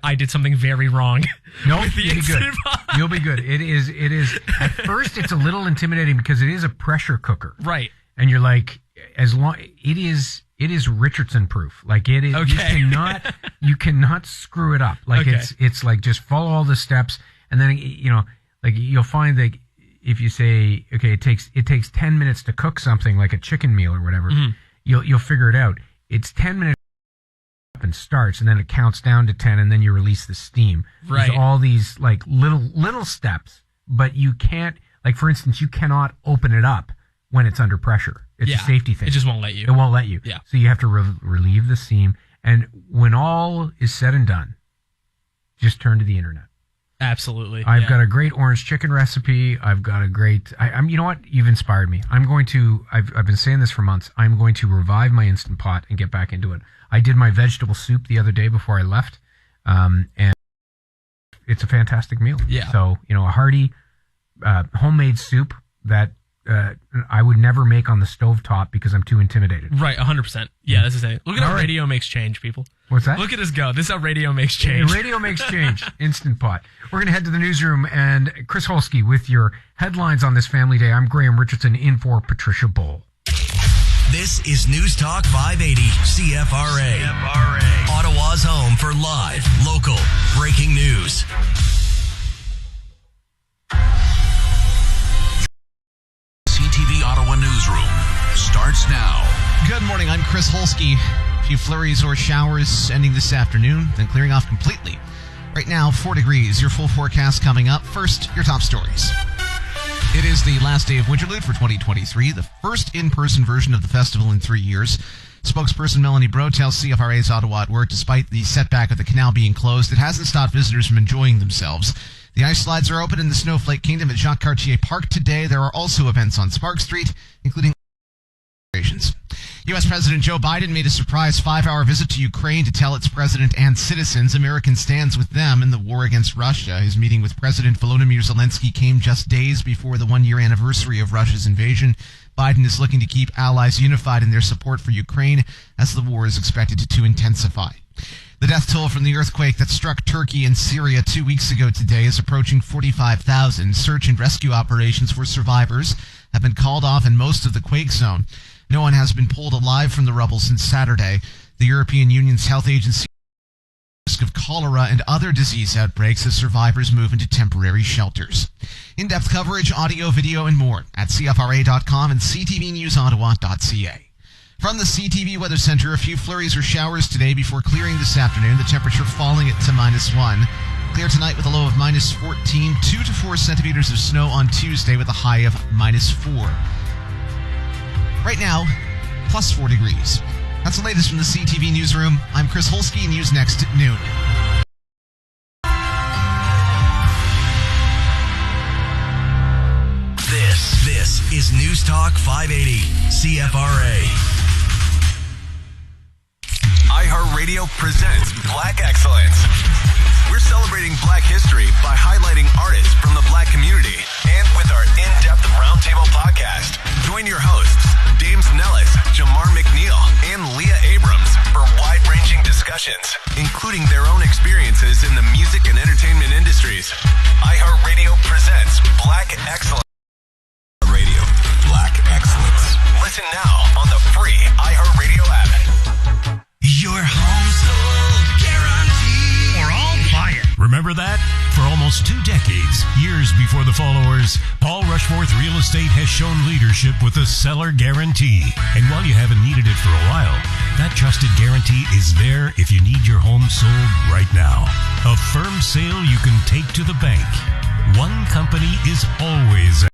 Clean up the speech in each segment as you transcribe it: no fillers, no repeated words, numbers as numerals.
I did something very wrong. No, you'll be good. You'll be good. It is. At first, it's a little intimidating because it is a pressure cooker, right? And you're like, as long it is Richardson proof. Like it is. Okay. You cannot screw it up. Like okay. it's like just follow all the steps, and then like you'll find that if you say, okay, it takes 10 minutes to cook something like a chicken meal or whatever, you'll figure it out. It's 10 minutes and starts, and then it counts down to 10, and then you release the steam. Right. There's all these like little steps, but you can't, like for instance, you cannot open it up when it's under pressure. It's a safety thing. It just won't let you. It won't let you. Yeah. So you have to relieve the steam, and when all is said and done, just turn to the internet. Absolutely. I've got a great orange chicken recipe. I've got a great. You know what? You've inspired me. I'm going to. I've been saying this for months. I'm going to revive my Instant Pot and get back into it. I did my vegetable soup the other day before I left, and it's a fantastic meal. Yeah. So a hearty homemade soup that I would never make on the stovetop because I'm too intimidated. Right. 100%. Yeah, that's the thing. Look at how radio makes change, people. What's that? Look at us go. This is how radio makes change. Radio makes change. Instant Pot. We're going to head to the newsroom, and Chris Holsky with your headlines on this Family Day. I'm Graham Richardson in for Patricia Bowl. This is News Talk 580 CFRA. Ottawa's home for live, local, breaking news. CTV Ottawa Newsroom starts now. Good morning, I'm Chris Holsky. A few flurries or showers ending this afternoon, then clearing off completely. Right now, 4 degrees. Your full forecast coming up. First, your top stories. It is the last day of Winterlude for 2023, the first in-person version of the festival in 3 years. Spokesperson Melanie Bro tells CFRA's Ottawa at Work, despite the setback of the canal being closed, it hasn't stopped visitors from enjoying themselves. The ice slides are open in the Snowflake Kingdom at Jacques Cartier Park today. There are also events on Spark Street, including celebrations. U.S. President Joe Biden made a surprise 5-hour visit to Ukraine to tell its president and citizens America stands with them in the war against Russia. His meeting with President Volodymyr Zelensky came just days before the 1-year anniversary of Russia's invasion. Biden is looking to keep allies unified in their support for Ukraine as the war is expected to intensify. The death toll from the earthquake that struck Turkey and Syria 2 weeks ago today is approaching 45,000. Search and rescue operations for survivors have been called off in most of the quake zone. No one has been pulled alive from the rubble since Saturday. The European Union's health agency risk of cholera and other disease outbreaks as survivors move into temporary shelters. In-depth coverage, audio, video, and more at CFRA.com and CTVNewsOttawa.ca. From the CTV Weather Center, a few flurries or showers today before clearing this afternoon. The temperature falling to -1. Clear tonight with a low of -14. 2 to 4 centimeters of snow on Tuesday with a high of -4. Right now, +4 degrees. That's the latest from the CTV Newsroom. I'm Chris Holsky. News next at noon. This is News Talk 580 CFRA. iHeartRadio presents Black Excellence. We're celebrating Black history by highlighting artists from the Black community and with our in-depth roundtable podcast. Join your hosts, Dames Nellis, Jamar McNeil, and Leah Abrams for wide-ranging discussions, including their own experiences in the music and entertainment industries. iHeartRadio presents Black Excellence. Radio, Black Excellence. Listen now on the free iHeartRadio app. Your home sold guarantee. Or I'll buy it. Remember that? For almost 2 decades, years before the followers, Paul Rushforth Real Estate has shown leadership with a seller guarantee. And while you haven't needed it for a while, that trusted guarantee is there if you need your home sold right now. A firm sale you can take to the bank. One company is always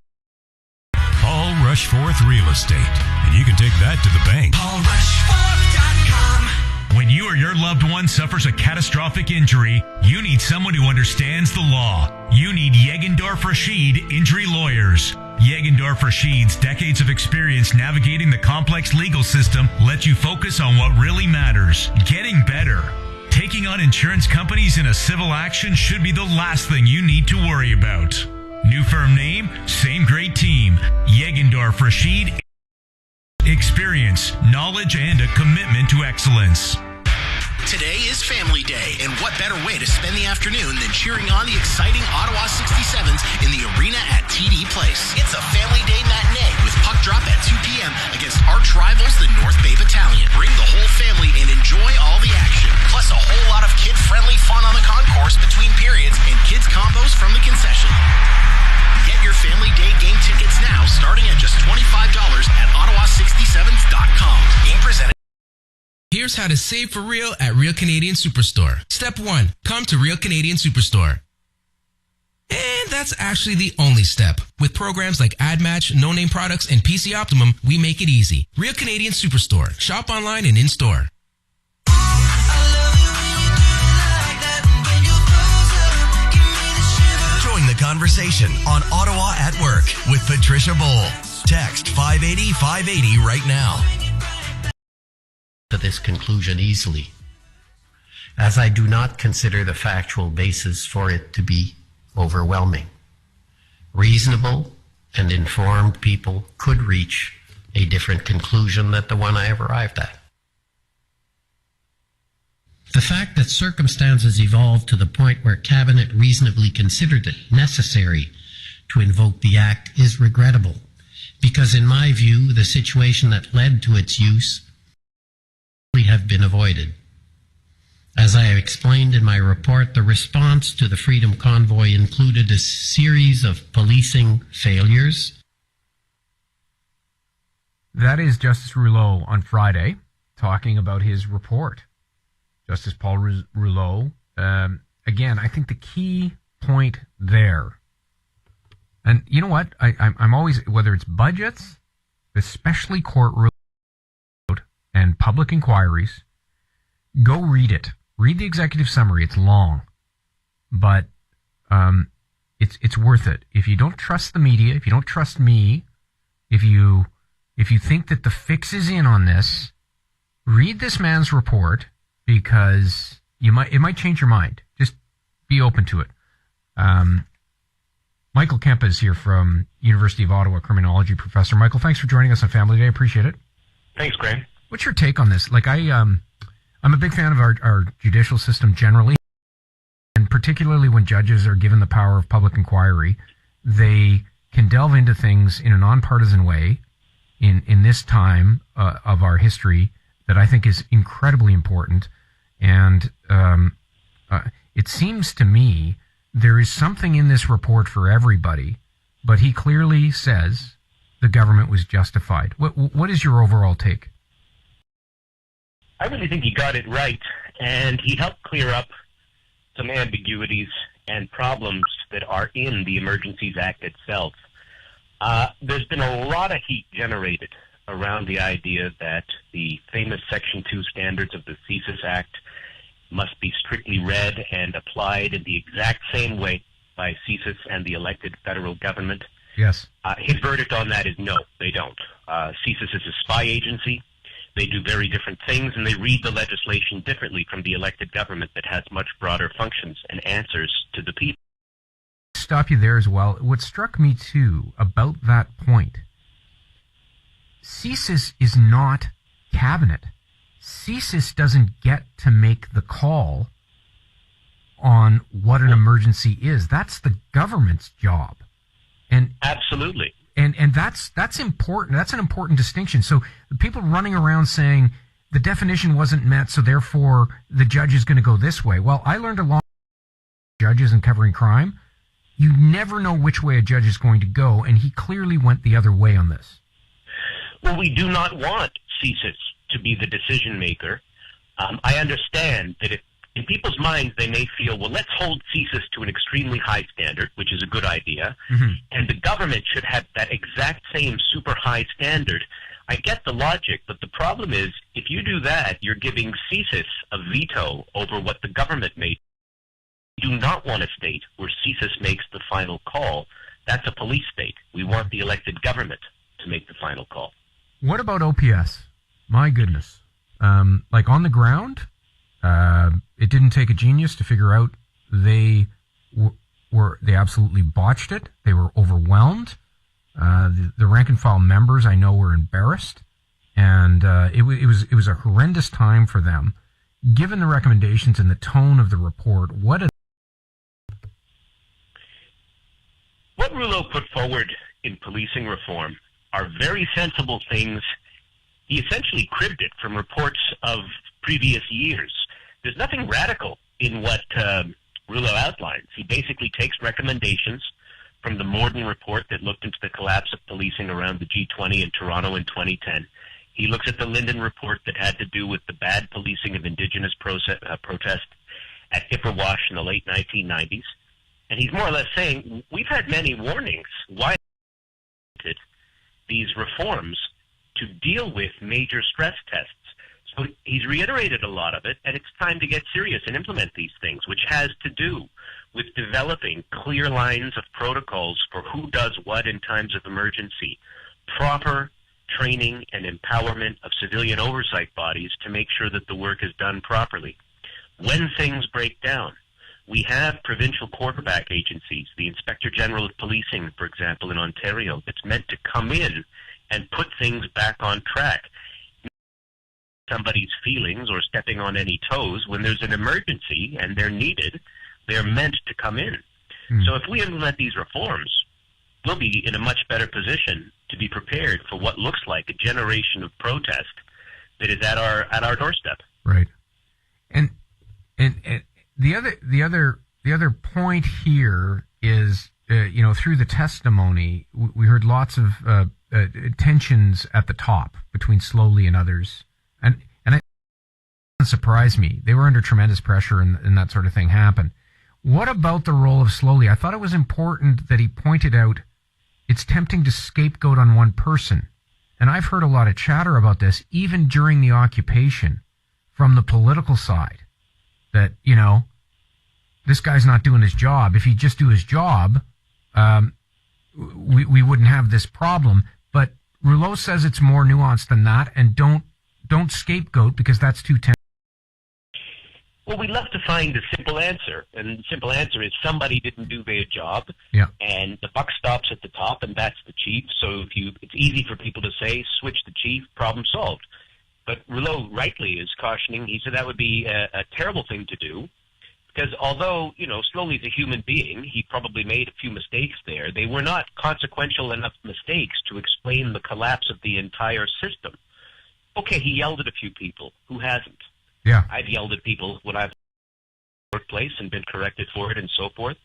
Paul Rushforth Real Estate. And you can take that to the bank. PaulRushforth.com. When you or your loved one suffers a catastrophic injury, you need someone who understands the law. You need Yegendorf Rashid Injury Lawyers. Yegendorf Rashid's decades of experience navigating the complex legal system let you focus on what really matters, getting better. Taking on insurance companies in a civil action should be the last thing you need to worry about. New firm name, same great team. Yegendorf Rashid. Experience, knowledge, and a commitment to excellence. Today is Family Day, and what better way to spend the afternoon than cheering on the exciting Ottawa 67s in the arena at TD Place. It's a Family Day matinee with puck drop at 2 p.m. against arch rivals, the North Bay Battalion. Bring the whole family and enjoy all the action. Plus a whole lot of kid-friendly fun on the concourse between periods and kids combos from the concession. Get your Family Day game tickets now, starting at just $25 at ottawa67s.com. Being presented. Here's how to save for real at Real Canadian Superstore. Step 1. Come to Real Canadian Superstore. And that's actually the only step. With programs like AdMatch, No Name Products, and PC Optimum, we make it easy. Real Canadian Superstore. Shop online and in-store. Join the conversation on Ottawa at Work with Patricia Bowl. Text 580-580 right now. To this conclusion easily, as I do not consider the factual basis for it to be overwhelming. Reasonable and informed people could reach a different conclusion than the one I have arrived at. The fact that circumstances evolved to the point where Cabinet reasonably considered it necessary to invoke the Act is regrettable, because in my view, the situation that led to its use have been avoided. As I have explained in my report, the response to the Freedom Convoy included a series of policing failures. That is Justice Rouleau on Friday talking about his report. Justice Paul Rouleau. Again, I think the key point there, and you know what? I'm always, whether it's budgets, especially courtroom and public inquiries, go read it. Read the executive summary. It's long, but it's worth it. If you don't trust the media, if you don't trust me, if you think that the fix is in on this, read this man's report, because it might change your mind. Just be open to it. Michael Kemp is here from University of Ottawa, criminology professor. Michael, thanks for joining us on Family Day. Appreciate it. Thanks, Graham. What's your take on this? Like, I'm a big fan of our judicial system generally, and particularly when judges are given the power of public inquiry, they can delve into things in a nonpartisan way in this time of our history that I think is incredibly important. And it seems to me there is something in this report for everybody, but he clearly says the government was justified. What is your overall take? I really think he got it right, and he helped clear up some ambiguities and problems that are in the Emergencies Act itself. There's been a lot of heat generated around the idea that the famous Section 2 standards of the CSIS Act must be strictly read and applied in the exact same way by CSIS and the elected federal government. Yes. His verdict on that is no, they don't. CSIS is a spy agency. They do very different things, and they read the legislation differently from the elected government that has much broader functions and answers to the people. Stop you there as well. What struck me, too, about that point, CSIS is not cabinet. CSIS doesn't get to make the call on what an emergency is. That's the government's job. And absolutely. And that's important. That's an important distinction. So the people running around saying the definition wasn't met, so therefore the judge is going to go this way. Well, I learned a lot of judges in covering crime. You never know which way a judge is going to go, and he clearly went the other way on this. Well, we do not want CSIS to be the decision maker. I understand that if in people's minds they may feel, well, let's hold CSIS to an extremely high standard, which is a good idea, and the government should have that exact same super high standard. I get the logic, but the problem is, if you do that, you're giving CSIS a veto over what the government made. We do not want a state where CSIS makes the final call. That's a police state. We want the elected government to make the final call. What about OPS? My goodness. Like on the ground, it didn't take a genius to figure out they absolutely botched it. They were overwhelmed. The rank and file members I know were embarrassed, and it was a horrendous time for them, given the recommendations and the tone of the report, what Rouleau put forward in policing reform are very sensible things. He essentially cribbed it from reports of previous years. There's nothing radical in what Rouleau outlines. He basically takes recommendations from the Morden report that looked into the collapse of policing around the G20 in Toronto in 2010. He looks at the Linden report that had to do with the bad policing of Indigenous protest at Ipperwash in the late 1990s. And he's more or less saying, we've had many warnings. Why these reforms to deal with major stress tests? So he's reiterated a lot of it, and it's time to get serious and implement these things, which has to do with developing clear lines of protocols for who does what in times of emergency, proper training and empowerment of civilian oversight bodies to make sure that the work is done properly. When things break down, we have provincial quarterback agencies, the Inspector General of Policing, for example, in Ontario, that's meant to come in and put things back on track. Somebody's feelings or stepping on any toes, when there's an emergency and they're needed, they're meant to come in. So if we implement these reforms, we'll be in a much better position to be prepared for what looks like a generation of protest that is at our doorstep. Right. And the other point here is, through the testimony, we heard lots of tensions at the top between Slowly and others, and it doesn't surprise me. They were under tremendous pressure, and that sort of thing happened. What about the role of Slowly? I thought it was important that he pointed out it's tempting to scapegoat on one person, and I've heard a lot of chatter about this, even during the occupation, from the political side. That, this guy's not doing his job. If he'd just do his job, we wouldn't have this problem. But Rouleau says it's more nuanced than that, and don't scapegoat because that's too tempting. Well, we love to find a simple answer, and the simple answer is somebody didn't do their job, and the buck stops at the top, and that's the chief. So it's easy for people to say, switch the chief, problem solved. But Rouleau rightly is cautioning. He said that would be a terrible thing to do, because although, Slowly's a human being, he probably made a few mistakes there. They were not consequential enough mistakes to explain the collapse of the entire system. Okay, he yelled at a few people. Who hasn't? Yeah. I've yelled at people when I've workplace and been corrected for it and so forth.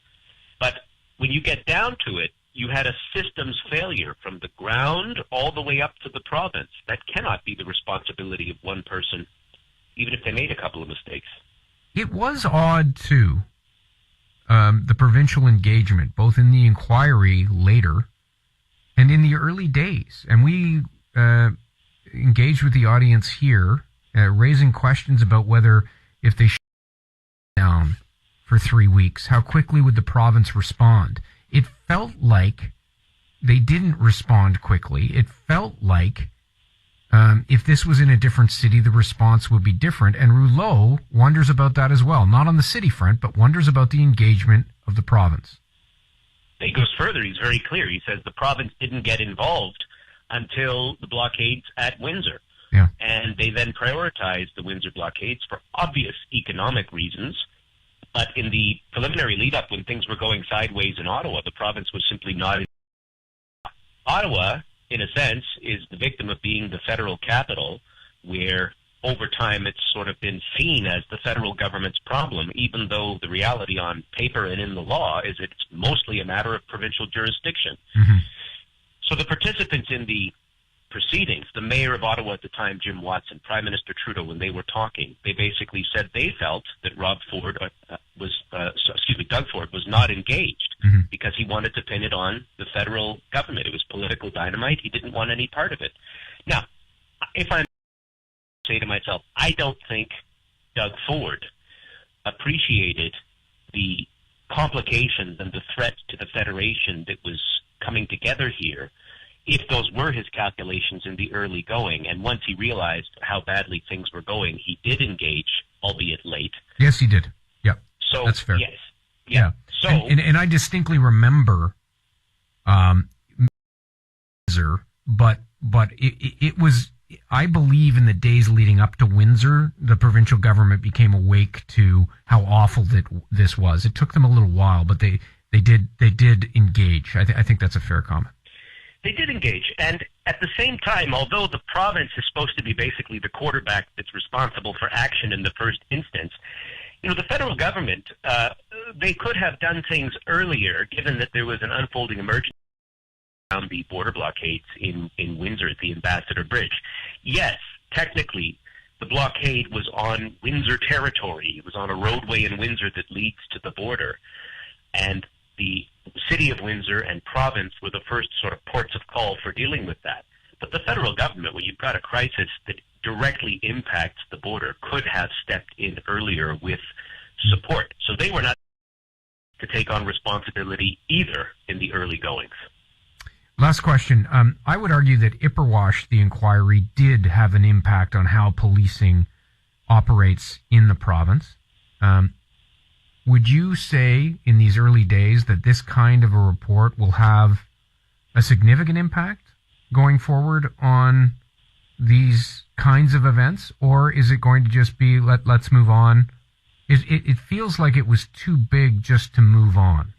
But when you get down to it, you had a systems failure from the ground all the way up to the province. That cannot be the responsibility of one person, even if they made a couple of mistakes. It was odd, too, the provincial engagement, both in the inquiry later and in the early days. And we engaged with the audience here, raising questions about whether if they shut down for 3 weeks, how quickly would the province respond? It felt like they didn't respond quickly. It felt like if this was in a different city, the response would be different. And Rouleau wonders about that as well. Not on the city front, but wonders about the engagement of the province. He goes further. He's very clear. He says the province didn't get involved until the blockades at Windsor. Yeah. And they then prioritized the Windsor blockades for obvious economic reasons. But in the preliminary lead-up, when things were going sideways in Ottawa, the province was simply not. Ottawa, in a sense, is the victim of being the federal capital, where over time it's sort of been seen as the federal government's problem, even though the reality on paper and in the law is it's mostly a matter of provincial jurisdiction. Mm-hmm. So the participants in the proceedings, the mayor of Ottawa at the time, Jim Watson, Prime Minister Trudeau, when they were talking, they basically said they felt that Doug Ford was not engaged because he wanted to pin it on the federal government. It was political dynamite. He didn't want any part of it. Now, if I say to myself, I don't think Doug Ford appreciated the complications and the threat to the Federation that was coming together here, if those were his calculations in the early going, and once he realized how badly things were going, he did engage, albeit late. Yes, he did. Yeah, so that's fair. Yes, yeah. So, and I distinctly remember, but it I believe in the days leading up to Windsor, the provincial government became awake to how awful this was. It took them a little while, but they did engage. I think that's a fair comment. They did engage, and at the same time, although the province is supposed to be basically the quarterback that's responsible for action in the first instance, the federal government, they could have done things earlier, given that there was an unfolding emergency around the border blockades in Windsor at the Ambassador Bridge. Yes, technically, the blockade was on Windsor territory. It was on a roadway in Windsor that leads to the border, and the city of Windsor and province were the first sort of ports of call for dealing with that. But the federal government, when you've got a crisis that directly impacts the border, could have stepped in earlier with support. So they were not to take on responsibility either in the early goings. Last question. I would argue that Ipperwash, the inquiry, did have an impact on how policing operates in the province. Would you say in these early days that this kind of a report will have a significant impact going forward on these kinds of events, or is it going to just be let's move on? It feels like it was too big just to move on.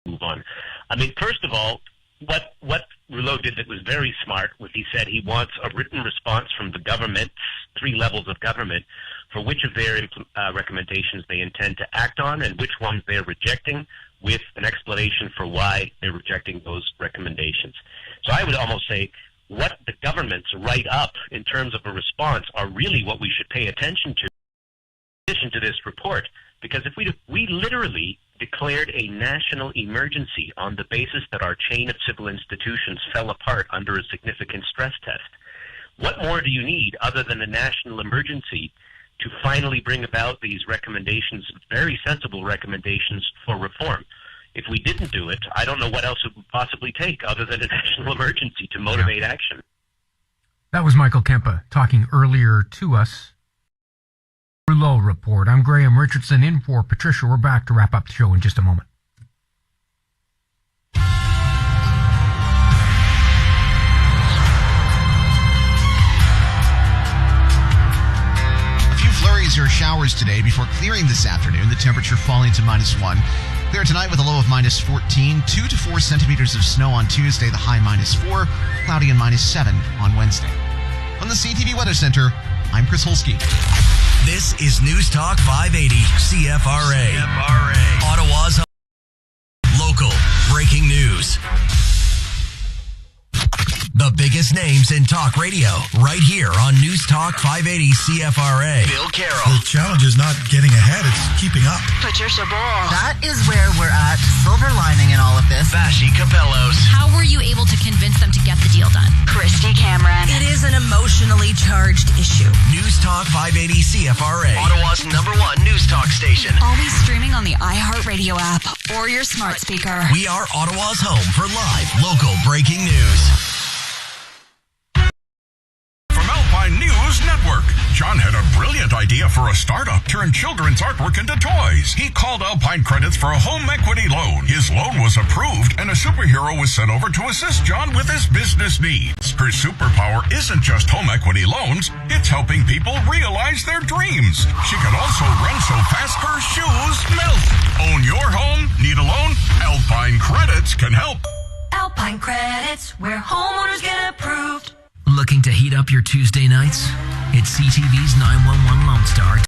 Move on. I mean, first of all, what Rouleau did that was very smart was he said he wants a written response from the government, 3 levels of government, for which of their recommendations they intend to act on and which ones they're rejecting, with an explanation for why they're rejecting those recommendations. So I would almost say what the governments write up in terms of a response are really what we should pay attention to in addition to this report. Because if we literally declared a national emergency on the basis that our chain of civil institutions fell apart under a significant stress test, what more do you need other than a national emergency to finally bring about these recommendations, very sensible recommendations for reform? If we didn't do it, I don't know what else it would possibly take other than a national emergency to motivate action. That was Michael Kempa talking earlier to us. Rouleau Report. I'm Graham Richardson in for Patricia. We're back to wrap up the show in just a moment. A few flurries or showers today before clearing this afternoon. The temperature falling to -1. Clear tonight with a low of -14. 2 to 4 centimeters of snow on Tuesday. The high -4. Cloudy and -7 on Wednesday. From the CTV Weather Center, I'm Chris Holsky. This is News Talk 580 CFRA. Ottawa's local breaking news. The biggest names in talk radio, right here on News Talk 580 CFRA. Bill Carroll. The challenge is not getting ahead, it's keeping up. Patricia Ball. That is where we're at. Silver lining in all of this. Bashi Capellos. How were you able to convince them to get the deal done? Christy Cameron. It is an emotionally charged issue. News Talk 580 CFRA. Ottawa's #1 news talk station. Always streaming on the iHeartRadio app or your smart speaker. We are Ottawa's home for live, local breaking news. News Network. John had a brilliant idea for a startup, turn children's artwork into toys. He called Alpine Credits for a home equity loan. His loan was approved, and a superhero was sent over to assist John with his business needs. Her superpower isn't just home equity loans, it's helping people realize their dreams. She can also run so fast her shoes melt. Own your home? Need a loan? Alpine Credits can help. Alpine Credits, where homeowners get approved. Looking to heat up your Tuesday nights? It's CTV's 911 Lone Star.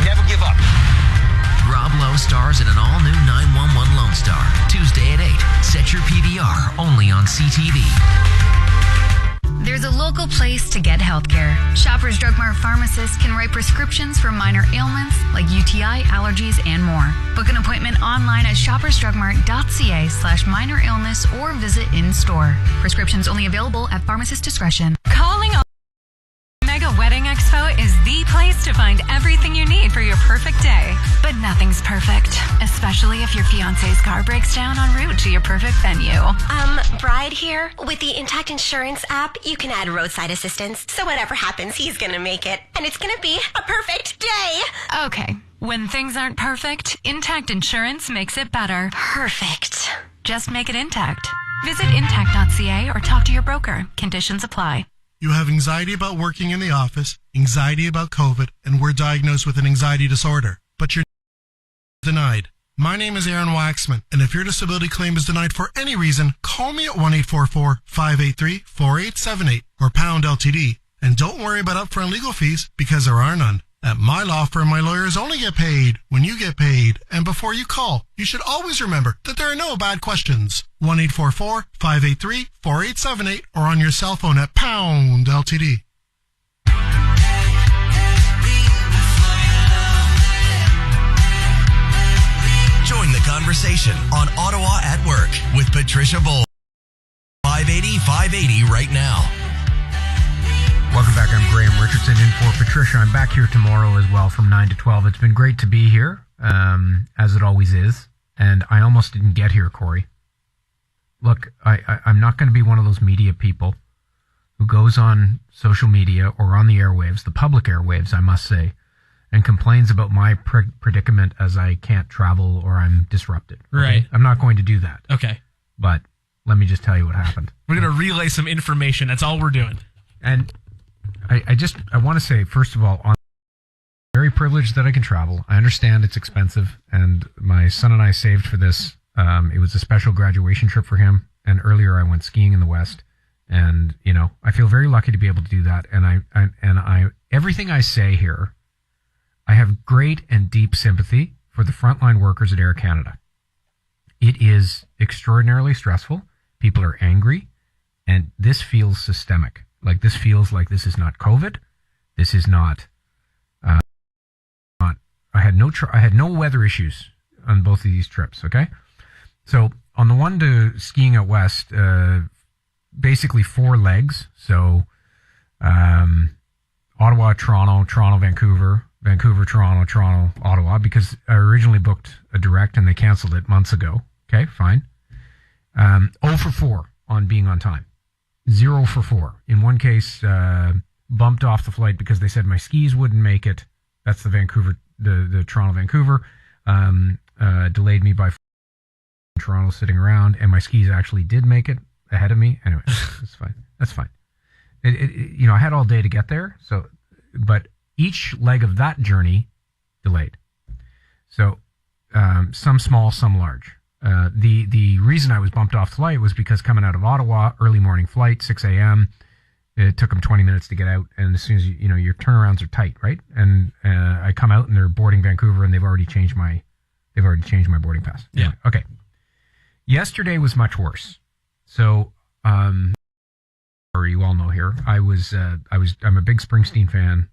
Never give up. Rob Lowe stars in an all-new 911 Lone Star. Tuesday at 8. Set your PVR only on CTV. There's a local place to get healthcare. Shoppers Drug Mart pharmacists can write prescriptions for minor ailments like UTI, allergies, and more. Book an appointment online at shoppersdrugmart.ca/minor illness or visit in-store. Prescriptions only available at pharmacist discretion. Calling all Mega Wedding Expo is the place to find everything you need for your perfect day. But nothing's perfect, especially if your fiance's car breaks down en route to your perfect venue. Bride here. With the Intact Insurance app, you can add roadside assistance. So whatever happens, he's gonna make it. And it's gonna be a perfect day. Okay. When things aren't perfect, Intact Insurance makes it better. Perfect. Just make it Intact. Visit intact.ca or talk to your broker. Conditions apply. You have anxiety about working in the office, anxiety about COVID, and were diagnosed with an anxiety disorder, but you're denied. My name is Aaron Waxman, and if your disability claim is denied for any reason, call me at 1-844-583-4878 or pound LTD. And don't worry about upfront legal fees, because there are none. At my law firm, my lawyers only get paid when you get paid. And before you call, you should always remember that there are no bad questions. 1-844-583-4878 or on your cell phone at pound LTD. Join the conversation on Ottawa at Work with Patricia Bull. 580-580 right now. Welcome back. I'm Graham Richardson in for Patricia. I'm back here tomorrow as well from 9 to 12. It's been great to be here, as it always is. And I almost didn't get here, Corey. Look, I'm not going to be one of those media people who goes on social media or on the airwaves, the public airwaves, I must say, and complains about my predicament as I can't travel or I'm disrupted. Okay? Right. I'm not going to do that. Okay. But let me just tell you what happened. We're going to relay some information. That's all we're doing. And I want to say, first of all, I'm very privileged that I can travel. I understand it's expensive, and my son and I saved for this. It was a special graduation trip for him, and earlier I went skiing in the West, and I feel very lucky to be able to do that. And I everything I say here, I have great and deep sympathy for the frontline workers at Air Canada. It is extraordinarily stressful. People are angry, and this feels systemic. Like, this feels like this is not COVID. This is not. I had no weather issues on both of these trips. Okay, so on the one to skiing out west, basically 4 legs. So, Ottawa, Toronto, Vancouver, Toronto, Ottawa. Because I originally booked a direct and they canceled it months ago. Okay, fine. 0 for 4 on being on time. 0 for 4. In one case, bumped off the flight because they said my skis wouldn't make it. That's the Toronto, Vancouver. Delayed me by Toronto sitting around, and my skis actually did make it ahead of me. Anyway, that's fine. That's fine. I had all day to get there. So, but each leg of that journey delayed. So, some small, some large. The reason I was bumped off flight was because coming out of Ottawa, early morning flight, 6 a.m., it took them 20 minutes to get out. And as soon as your turnarounds are tight, right? And I come out and they're boarding Vancouver and they've already changed my boarding pass. Yeah. Anyway, okay. Yesterday was much worse. So, you all know here, I'm a big Springsteen fan.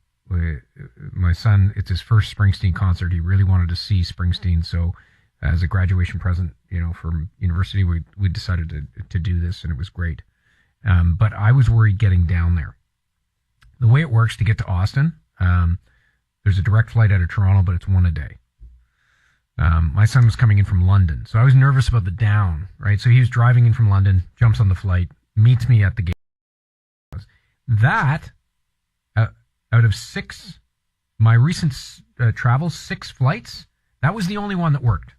My son, it's his first Springsteen concert. He really wanted to see Springsteen. So, as a graduation present, from university, we decided to do this, and it was great. But I was worried getting down there. The way it works to get to Austin, there's a direct flight out of Toronto, but it's 1 a day. My son was coming in from London, so I was nervous about the down, right? So he was driving in from London, jumps on the flight, meets me at the gate. That, out of 6, my recent travels, 6 flights, that was the only one that worked.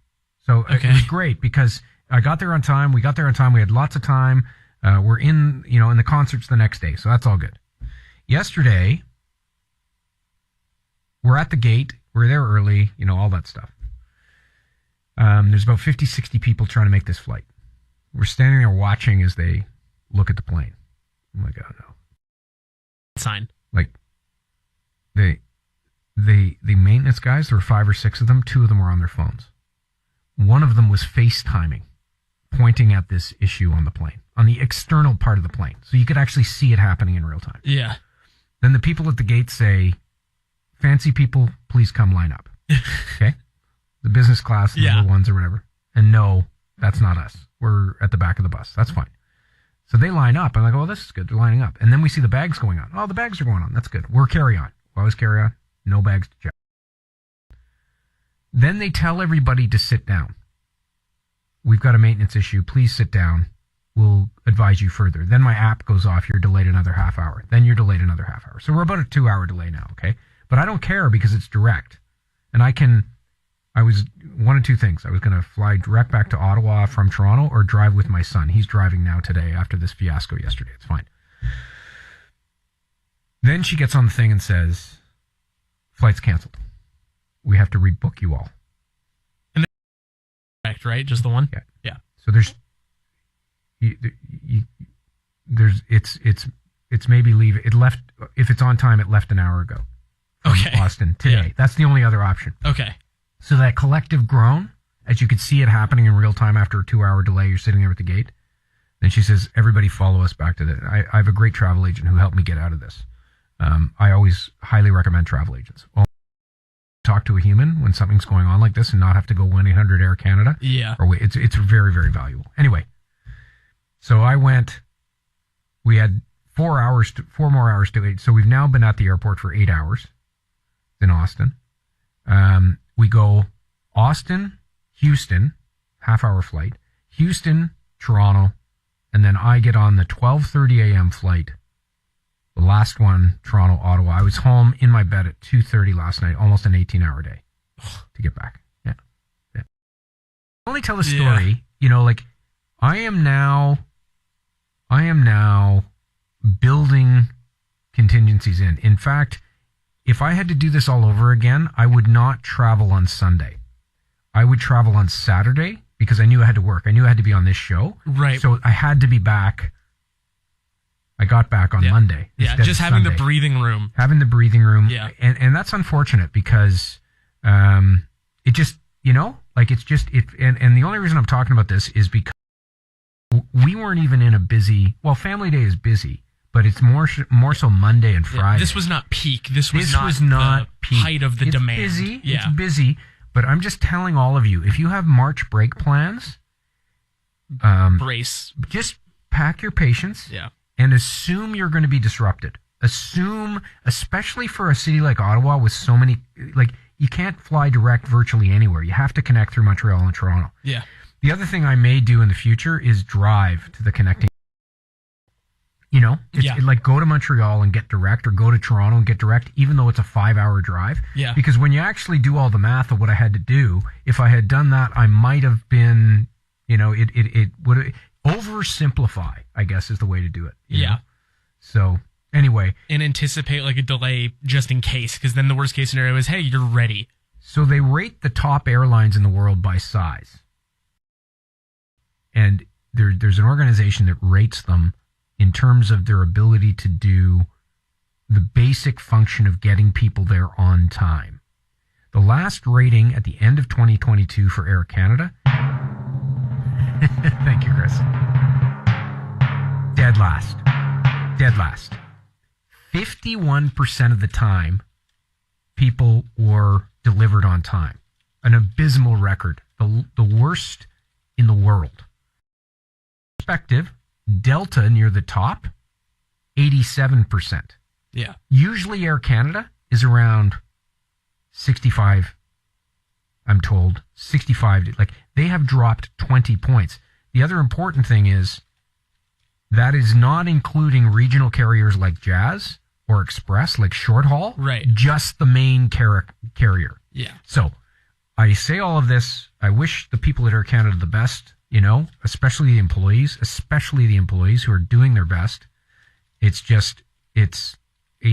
So It was great because I got there on time. We got there on time. We had lots of time. We're in the concerts the next day. So that's all good. Yesterday, we're at the gate. We're there early, all that stuff. There's about 50, 60 people trying to make this flight. We're standing there watching as they look at the plane. I'm like, oh no. Sign. Like, the maintenance guys, there were 5 or 6 of them. 2 of them were on their phones. One of them was FaceTiming, pointing at this issue on the plane, on the external part of the plane. So you could actually see it happening in real time. Yeah. Then the people at the gate say, fancy people, please come line up. Okay? The business class, the little ones or whatever. And no, that's not us. We're at the back of the bus. That's fine. So they line up. I'm like, oh, this is good. They're lining up. And then we see the bags going on. Oh, the bags are going on. That's good. We're carry-on. Why was carry-on? No bags to check. Then they tell everybody to sit down. We've got a maintenance issue. Please sit down. We'll advise you further. Then my app goes off. You're delayed another half hour. Then you're delayed another half hour. So we're about a 2-hour delay now, okay? But I don't care because it's direct. And I can I was one of two things. I was going to fly direct back to Ottawa from Toronto or drive with my son. He's driving now today after this fiasco yesterday. It's fine. Then she gets on the thing and says, flight's canceled. We have to rebook you all. And correct, right? Just the one? Yeah. So there's maybe leave. It left, if it's on time, it left an hour ago from Austin today. Yeah. That's the only other option. Okay. So that collective groan, as you could see it happening in real time after a 2-hour delay, you're sitting there at the gate. Then she says, everybody follow us back to the... I have a great travel agent who helped me get out of this. I always highly recommend travel agents. Talk to a human when something's going on like this and not have to go 1-800 Air Canada. Yeah. Or wait, it's very, very valuable. Anyway, so I went... We had 4 more hours to wait. So we've now been at the airport for 8 hours in Austin. We go Austin, Houston, half-hour flight, Houston, Toronto, and then I get on the 12:30 a.m. flight, the last one, Toronto, Ottawa. I was home in my bed at 2:30 last night, almost an 18-hour day to get back. Yeah. I only tell the story, like I am now building contingencies in. In fact, if I had to do this all over again, I would not travel on Sunday. I would travel on Saturday because I knew I had to work. I knew I had to be on this show. Right. So I had to be back. I got back on Monday. Yeah, just having the breathing room. Having the breathing room. Yeah. And that's unfortunate because it just, and the only reason I'm talking about this is because we weren't even in a busy, Family Day is busy. But it's more so Monday and Friday. Yeah, this was not peak. This was not peak. Height of the demand. Busy. Yeah. It's busy. But I'm just telling all of you, if you have March break plans, brace. Just pack your patience. Yeah. And assume you're going to be disrupted. Assume, especially for a city like Ottawa with so many, you can't fly direct virtually anywhere. You have to connect through Montreal and Toronto. Yeah. The other thing I may do in the future is drive to the connecting. Go to Montreal and get direct, or go to Toronto and get direct, even though it's a 5-hour drive. Yeah. Because when you actually do all the math of what I had to do, if I had done that, I might have been, it would oversimplify, I guess, is the way to do it. You know? So anyway. And anticipate a delay just in case, because then the worst case scenario is, hey, you're ready. So they rate the top airlines in the world by size. And there's an organization that rates them in terms of their ability to do the basic function of getting people there on time. The last rating at the end of 2022 for Air Canada, thank you, Chris, dead last. 51% of the time, people were delivered on time. An abysmal record, the worst in the world. Perspective, Delta near the top, 87%. Yeah. Usually Air Canada is around 65, I'm told. 65. They have dropped 20 points. The other important thing is that is not including regional carriers like Jazz or Express, like short haul. Right. Just the main carrier. Yeah. So I say all of this. I wish the people at Air Canada the best. Especially the employees who are doing their best. It's a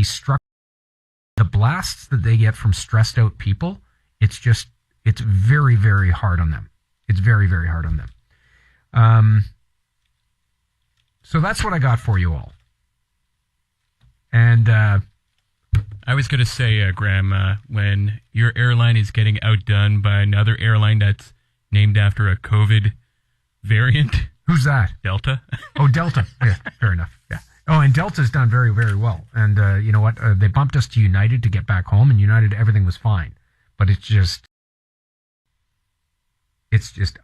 structure. The blasts that they get from stressed out people, it's very, very hard on them. It's very, very hard on them. So that's what I got for you all. And I was going to say, Graham, when your airline is getting outdone by another airline that's named after a COVID variant. Who's that? Delta. Oh, Delta. Yeah, fair enough. Yeah. Oh, and Delta's done very, very well. And you know what? They bumped us to United to get back home, and United, everything was fine. But it's just,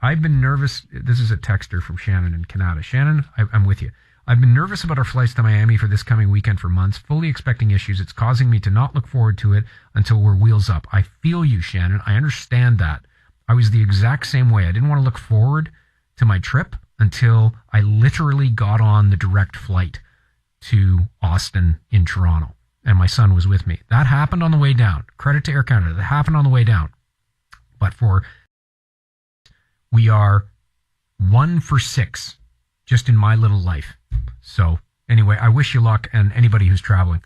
I've been nervous. This is a texter from Shannon in Canada. Shannon, I'm with you. I've been nervous about our flights to Miami for this coming weekend for months, fully expecting issues. It's causing me to not look forward to it until we're wheels up. I feel you, Shannon. I understand that. I was the exact same way. I didn't want to look forward to my trip until I literally got on the direct flight to Austin in Toronto, and my son was with me. That happened on the way down. Credit to Air Canada. That happened on the way down. But we are 1 for 6 just in my little life. So anyway, I wish you luck, and anybody who's traveling.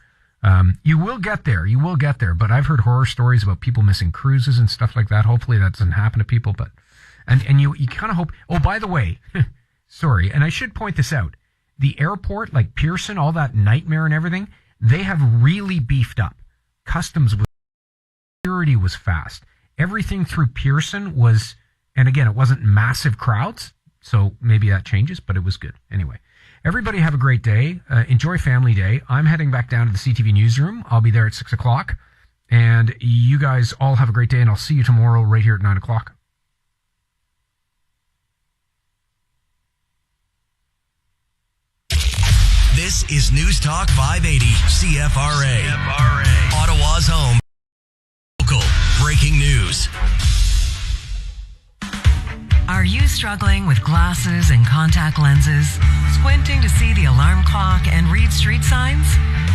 You will get there. You will get there. But I've heard horror stories about people missing cruises and stuff like that. Hopefully that doesn't happen to people. But and you kind of hope. Oh, by the way, sorry, and I should point this out. The airport, like Pearson, all that nightmare and everything, they have really beefed up. Customs was, security was fast. Everything through Pearson was, and again, it wasn't massive crowds, so maybe that changes, but it was good. Anyway, everybody have a great day. Enjoy Family Day. I'm heading back down to the CTV newsroom. I'll be there at 6 o'clock. And you guys all have a great day, and I'll see you tomorrow right here at 9 o'clock. This is News Talk 580 CFRA. Ottawa's home. Local breaking news. Are you struggling with glasses and contact lenses? Squinting to see the alarm clock and read street signs?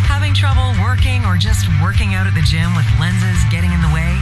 Having trouble working or just working out at the gym with lenses getting in the way?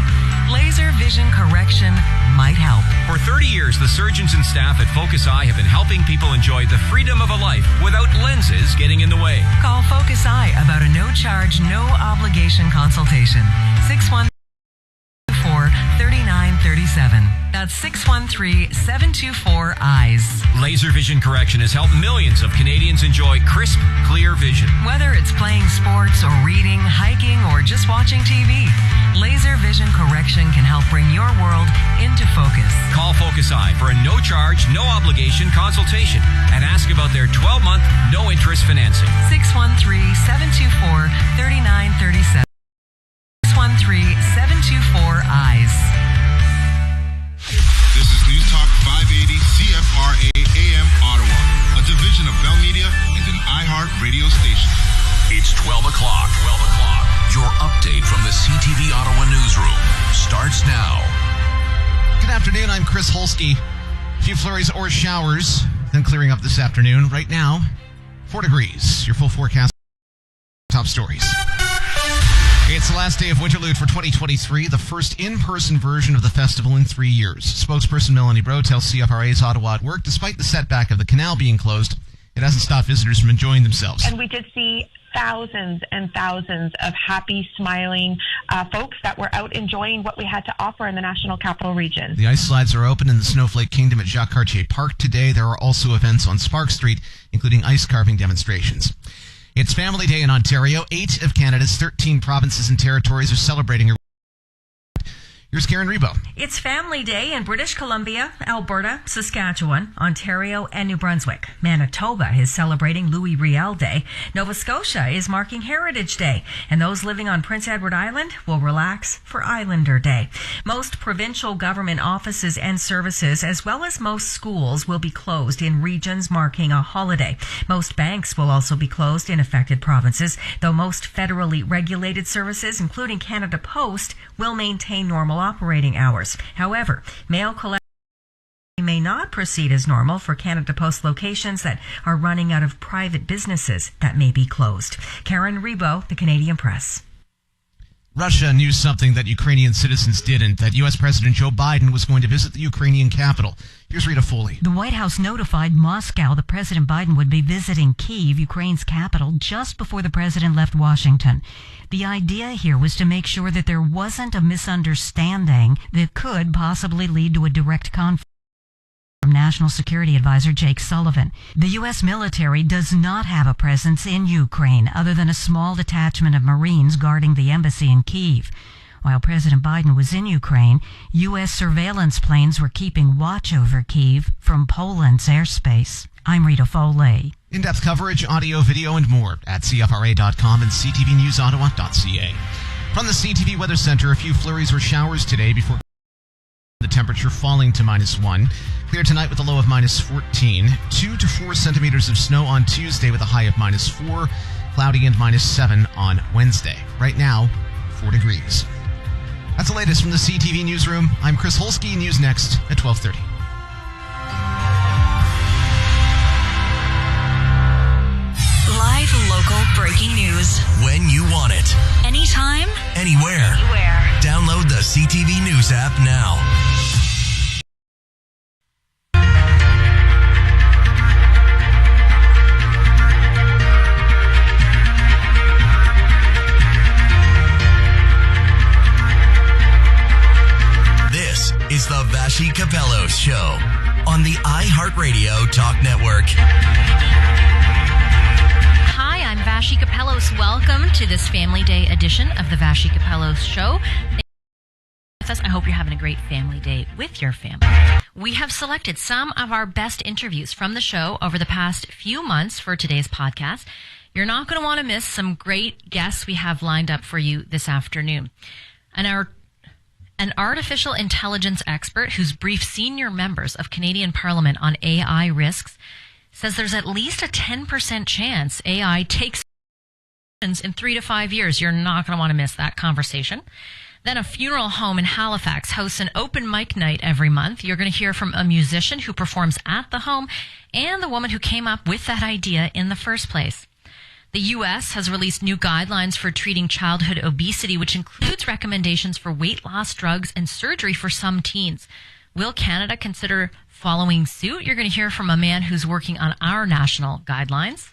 Laser vision correction might help. For 30 years, the surgeons and staff at Focus Eye have been helping people enjoy the freedom of a life without lenses getting in the way. Call Focus Eye about a no-charge, no-obligation consultation. 614-3937. That's 613-724-EYES. Laser vision correction has helped millions of Canadians enjoy crisp, clear vision. Whether it's playing sports or reading, hiking, or just watching TV, laser vision correction can help bring your world into focus. Call Focus Eye for a no-charge, no-obligation consultation and ask about their 12-month, no-interest financing. 613-724-3937. 613-724-EYES. This is News Talk 580 CFRA AM Ottawa, a division of Bell Media and an iHeart radio station. It's 12 o'clock. 12 o'clock. Your update from the CTV Ottawa newsroom starts now. Good afternoon. I'm Chris Holsky. A few flurries or showers, then clearing up this afternoon. Right now, 4 degrees. Your full forecast. Top stories. It's the last day of Winterlude for 2023, the first in-person version of the festival in 3 years. Spokesperson Melanie Bro tells CFRA's Ottawa at Work, despite the setback of the canal being closed, it hasn't stopped visitors from enjoying themselves. And we did see thousands and thousands of happy, smiling folks that were out enjoying what we had to offer in the National Capital Region. The ice slides are open in the Snowflake Kingdom at Jacques Cartier Park today. There are also events on Spark Street, including ice carving demonstrations. It's Family Day in Ontario. 8 of Canada's 13 provinces and territories are celebrating. Here's Karen Rebo. It's Family Day in British Columbia, Alberta, Saskatchewan, Ontario, and New Brunswick. Manitoba is celebrating Louis Riel Day. Nova Scotia is marking Heritage Day. And those living on Prince Edward Island will relax for Islander Day. Most provincial government offices and services, as well as most schools, will be closed in regions marking a holiday. Most banks will also be closed in affected provinces, though most federally regulated services, including Canada Post, will maintain normal operating hours. However, mail collection may not proceed as normal for Canada Post locations that are running out of private businesses that may be closed. Karen Rebo, The Canadian Press. Russia knew something that Ukrainian citizens didn't, that U.S. President Joe Biden was going to visit the Ukrainian capital. Here's Rita Foley. The White House notified Moscow that President Biden would be visiting Kyiv, Ukraine's capital, just before the president left Washington. The idea here was to make sure that there wasn't a misunderstanding that could possibly lead to a direct conflict. From National Security Advisor Jake Sullivan. The U.S. military does not have a presence in Ukraine other than a small detachment of Marines guarding the embassy in Kyiv. While President Biden was in Ukraine, U.S. surveillance planes were keeping watch over Kyiv from Poland's airspace. I'm Rita Foley. In-depth coverage, audio, video, and more at CFRA.com and CTVNewsOttawa.ca. From the CTV Weather Center, a few flurries or showers today before the temperature falling to -1. Clear tonight with a low of -14. 2 to 4 centimeters of snow on Tuesday with a high of -4. Cloudy and -7 on Wednesday. Right now, 4 degrees. That's the latest from the CTV Newsroom. I'm Chris Holsky. News next at 12:30. Live local breaking breaking news. When you want it. Anytime. Anywhere. Download the CTV News app now. This is the Vashi Capellos Show on the iHeartRadio Talk Network. Hi, I'm Vashi Capellos. Welcome to this Family Day edition of the Vashi Capellos Show. With us, I hope you're having a great family day with your family. We have selected some of our best interviews from the show over the past few months for today's podcast. You're not going to want to miss some great guests we have lined up for you this afternoon. An artificial intelligence expert who's briefed senior members of Canadian Parliament on AI risks says there's at least a 10% chance AI takes in 3 to 5 years. You're not going to want to miss that conversation. Then a funeral home in Halifax hosts an open mic night every month. You're going to hear from a musician who performs at the home and the woman who came up with that idea in the first place. The U.S. has released new guidelines for treating childhood obesity, which includes recommendations for weight loss drugs and surgery for some teens. Will Canada consider following suit? You're going to hear from a man who's working on our national guidelines.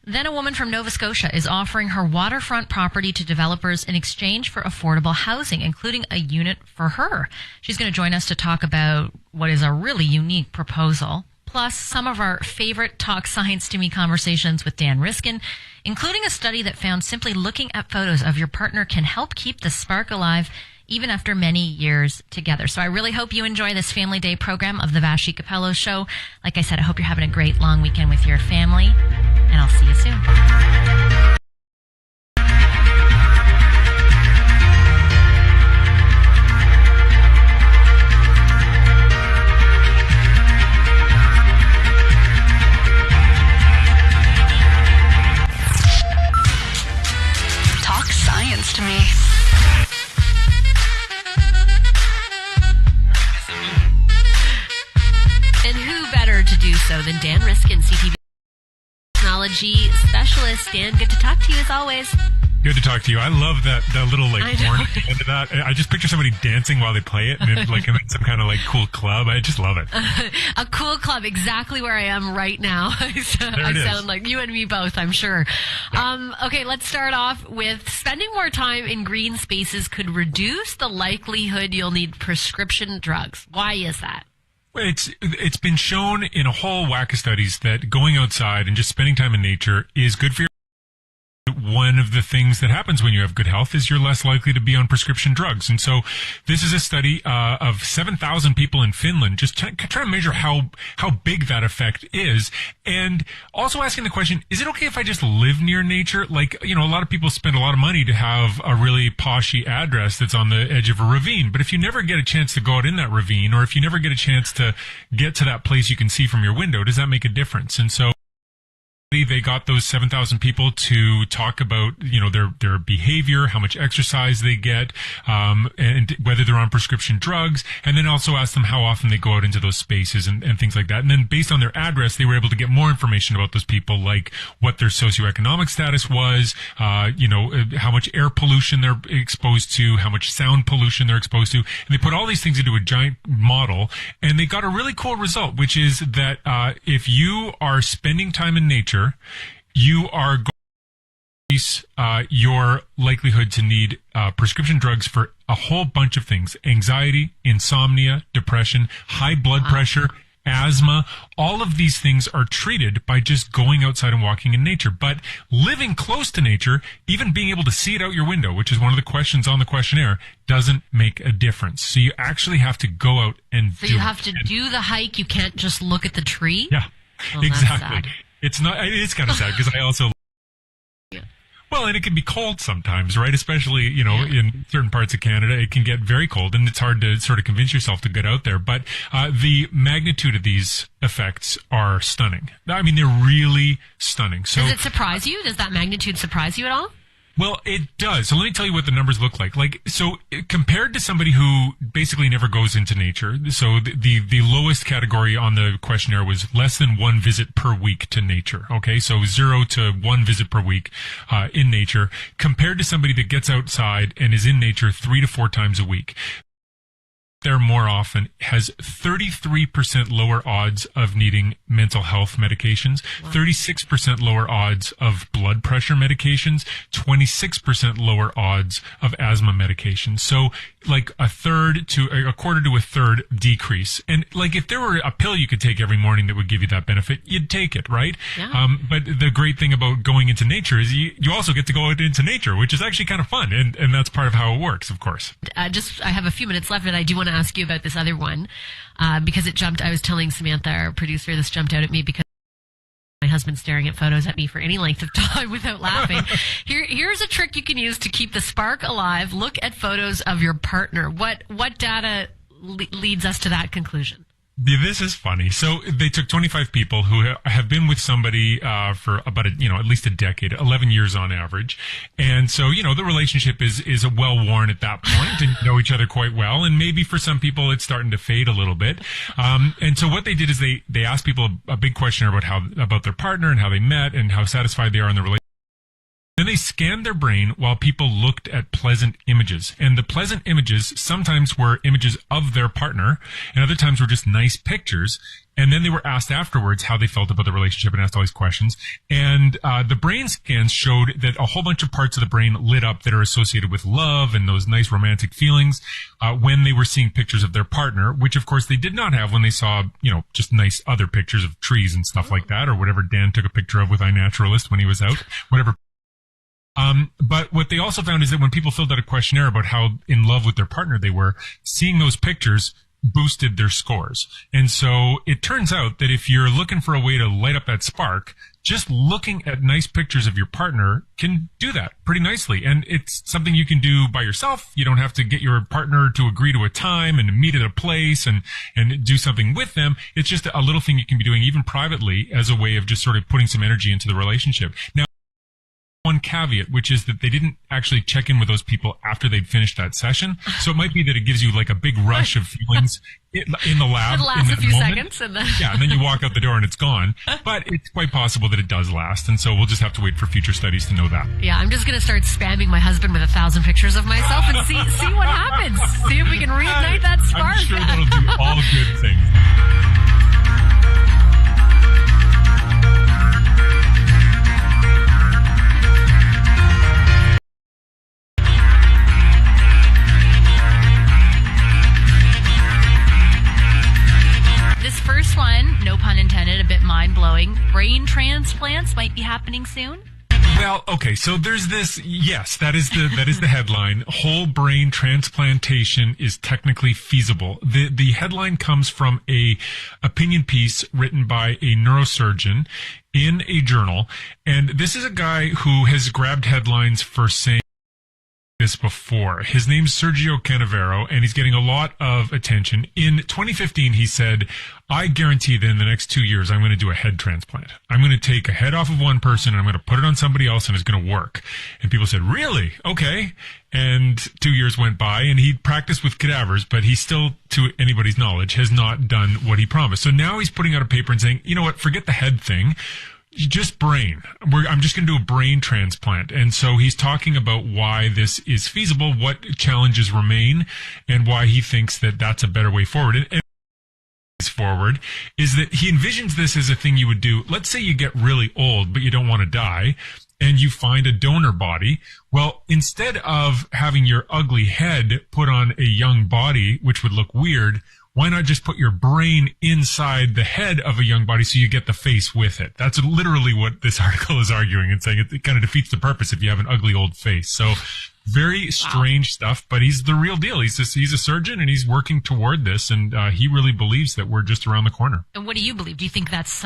Then a woman from Nova Scotia is offering her waterfront property to developers in exchange for affordable housing, including a unit for her. She's going to join us to talk about what is a really unique proposal. Plus, some of our favorite Talk Science to Me conversations with Dan Riskin, including a study that found simply looking at photos of your partner can help keep the spark alive even after many years together. So I really hope you enjoy this Family Day program of the Vashi Capellos Show. Like I said, I hope you're having a great long weekend with your family, and I'll see you soon. To me. And who better to do so than Dan Riskin, CTV technology specialist. Dan, good to talk to you as always. Good to talk to you. I love that little horn at the end of that. I just picture somebody dancing while they play it, and it's like in some kind of cool club. I just love it. A cool club, exactly where I am right now. I sound like you and me both, I'm sure. Yeah. Okay, let's start off with spending more time in green spaces could reduce the likelihood you'll need prescription drugs. Why is that? It's been shown in a whole whack of studies that going outside and just spending time in nature is good for your. One of the things that happens when you have good health is you're less likely to be on prescription drugs. And so this is a study of 7,000 people in Finland, just trying to measure how big that effect is. And also asking the question, is it okay if I just live near nature? A lot of people spend a lot of money to have a really poshy address that's on the edge of a ravine. But if you never get a chance to go out in that ravine, or if you never get a chance to get to that place you can see from your window, does that make a difference? And so they got those 7,000 people to talk about, their behavior, how much exercise they get, and whether they're on prescription drugs, and then also ask them how often they go out into those spaces and things like that. And then based on their address, they were able to get more information about those people, like what their socioeconomic status was, how much air pollution they're exposed to, how much sound pollution they're exposed to. And they put all these things into a giant model, and they got a really cool result, which is that if you are spending time in nature, you are going to increase your likelihood to need prescription drugs for a whole bunch of things: anxiety, insomnia, depression, high blood pressure, asthma. All of these things are treated by just going outside and walking in nature. But living close to nature, even being able to see it out your window, which is one of the questions on the questionnaire, doesn't make a difference. So you actually have to go out and do it. So you have to do the hike. You can't just look at the tree? Yeah, well, exactly. It's kind of sad because I also. Well, and it can be cold sometimes, right? Especially, in certain parts of Canada, it can get very cold, and it's hard to sort of convince yourself to get out there. But the magnitude of these effects are stunning. I mean, they're really stunning. So, does it surprise you? Does that magnitude surprise you at all? Well, it does. So let me tell you what the numbers look like. So compared to somebody who basically never goes into nature, so the lowest category on the questionnaire was less than 1 visit per week to nature. Okay, so 0 to 1 visit per week in nature, compared to somebody that gets outside and is in nature 3 to 4 times a week. There more often has 33% lower odds of needing mental health medications, 36% lower odds of blood pressure medications, 26% lower odds of asthma medications. So like a quarter to a third decrease. And like if there were a pill you could take every morning that would give you that benefit, you'd take it, right? Yeah. But the great thing about going into nature is you also get to go into nature, which is actually kind of fun. And that's part of how it works, of course. I have a few minutes left, but I do want to ask you about this other one because it jumped. I was telling Samantha, our producer, this jumped out at me because my husband's staring at photos at me for any length of time without laughing. Here's a trick you can use to keep the spark alive. Look at photos of your partner. What data leads us to that conclusion? Yeah, this is funny. So they took 25 people who have been with somebody for about at least a decade, 11 years on average. And so, the relationship is well worn at that point and know each other quite well. And maybe for some people it's starting to fade a little bit. And so what they did is they asked people a big question about their partner and how they met and how satisfied they are in the relationship. Then they scanned their brain while people looked at pleasant images. And the pleasant images sometimes were images of their partner, and other times were just nice pictures. And then they were asked afterwards how they felt about the relationship and asked all these questions. And the brain scans showed that a whole bunch of parts of the brain lit up that are associated with love and those nice romantic feelings when they were seeing pictures of their partner, which of course they did not have when they saw, just nice other pictures of trees and stuff like that, or whatever Dan took a picture of with iNaturalist when he was out, whatever. But what they also found is that when people filled out a questionnaire about how in love with their partner they were, seeing those pictures boosted their scores. And so it turns out that if you're looking for a way to light up that spark, just looking at nice pictures of your partner can do that pretty nicely. And it's something you can do by yourself. You don't have to get your partner to agree to a time and to meet at a place and do something with them. It's just a little thing you can be doing even privately as a way of just sort of putting some energy into the relationship. Now, one caveat, which is that they didn't actually check in with those people after they'd finished that session. So it might be that it gives you like a big rush of feelings in the lab. It lasts a few seconds. And then you walk out the door and it's gone. But it's quite possible that it does last. And so we'll just have to wait for future studies to know that. Yeah, I'm just going to start spamming my husband with 1,000 pictures of myself and see what happens. See if we can reignite that spark. I'm sure that'll do all good things. This first one, no pun intended, a bit mind-blowing. Brain transplants might be happening soon. Well, okay, so there's this, yes, that is the headline. Whole brain transplantation is technically feasible. The headline comes from a opinion piece written by a neurosurgeon in a journal, and this is a guy who has grabbed headlines for saying this before. His name's Sergio Canavero, and he's getting a lot of attention. In 2015, he said, I guarantee that in the next 2 years, I'm going to do a head transplant. I'm going to take a head off of one person, and I'm going to put it on somebody else, and it's going to work. And people said, really? Okay. And 2 years went by, and he practiced with cadavers, but he still, to anybody's knowledge, has not done what he promised. So now he's putting out a paper and saying, you know what, forget the head thing. Just brain. I'm just going to do a brain transplant. And so he's talking about why this is feasible, what challenges remain, and why he thinks that that's a better way forward. And forward is that he envisions this as a thing you would do. Let's say you get really old, but you don't want to die, and you find a donor body. Well, instead of having your ugly head put on a young body, which would look weird, why not just put your brain inside the head of a young body so you get the face with it? That's literally what this article is arguing and saying. It kind of defeats the purpose if you have an ugly old face. So very strange stuff, but he's the real deal. He's a surgeon and he's working toward this, and he really believes that we're just around the corner. And what do you believe? Do you think that's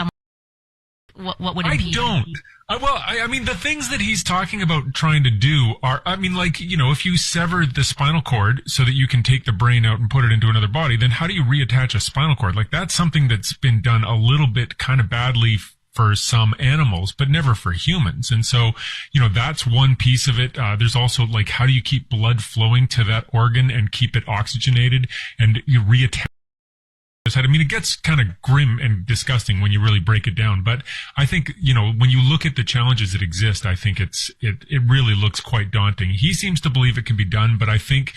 what would impede? I don't. I mean, the things that he's talking about trying to do are, if you severed the spinal cord so that you can take the brain out and put it into another body, then how do you reattach a spinal cord? Like, that's something that's been done a little bit kind of badly for some animals, but never for humans. And so, that's one piece of it. There's also like, how do you keep blood flowing to that organ and keep it oxygenated and you reattach? I mean, it gets kind of grim and disgusting when you really break it down. But I think, when you look at the challenges that exist, I think it really looks quite daunting. He seems to believe it can be done, but I think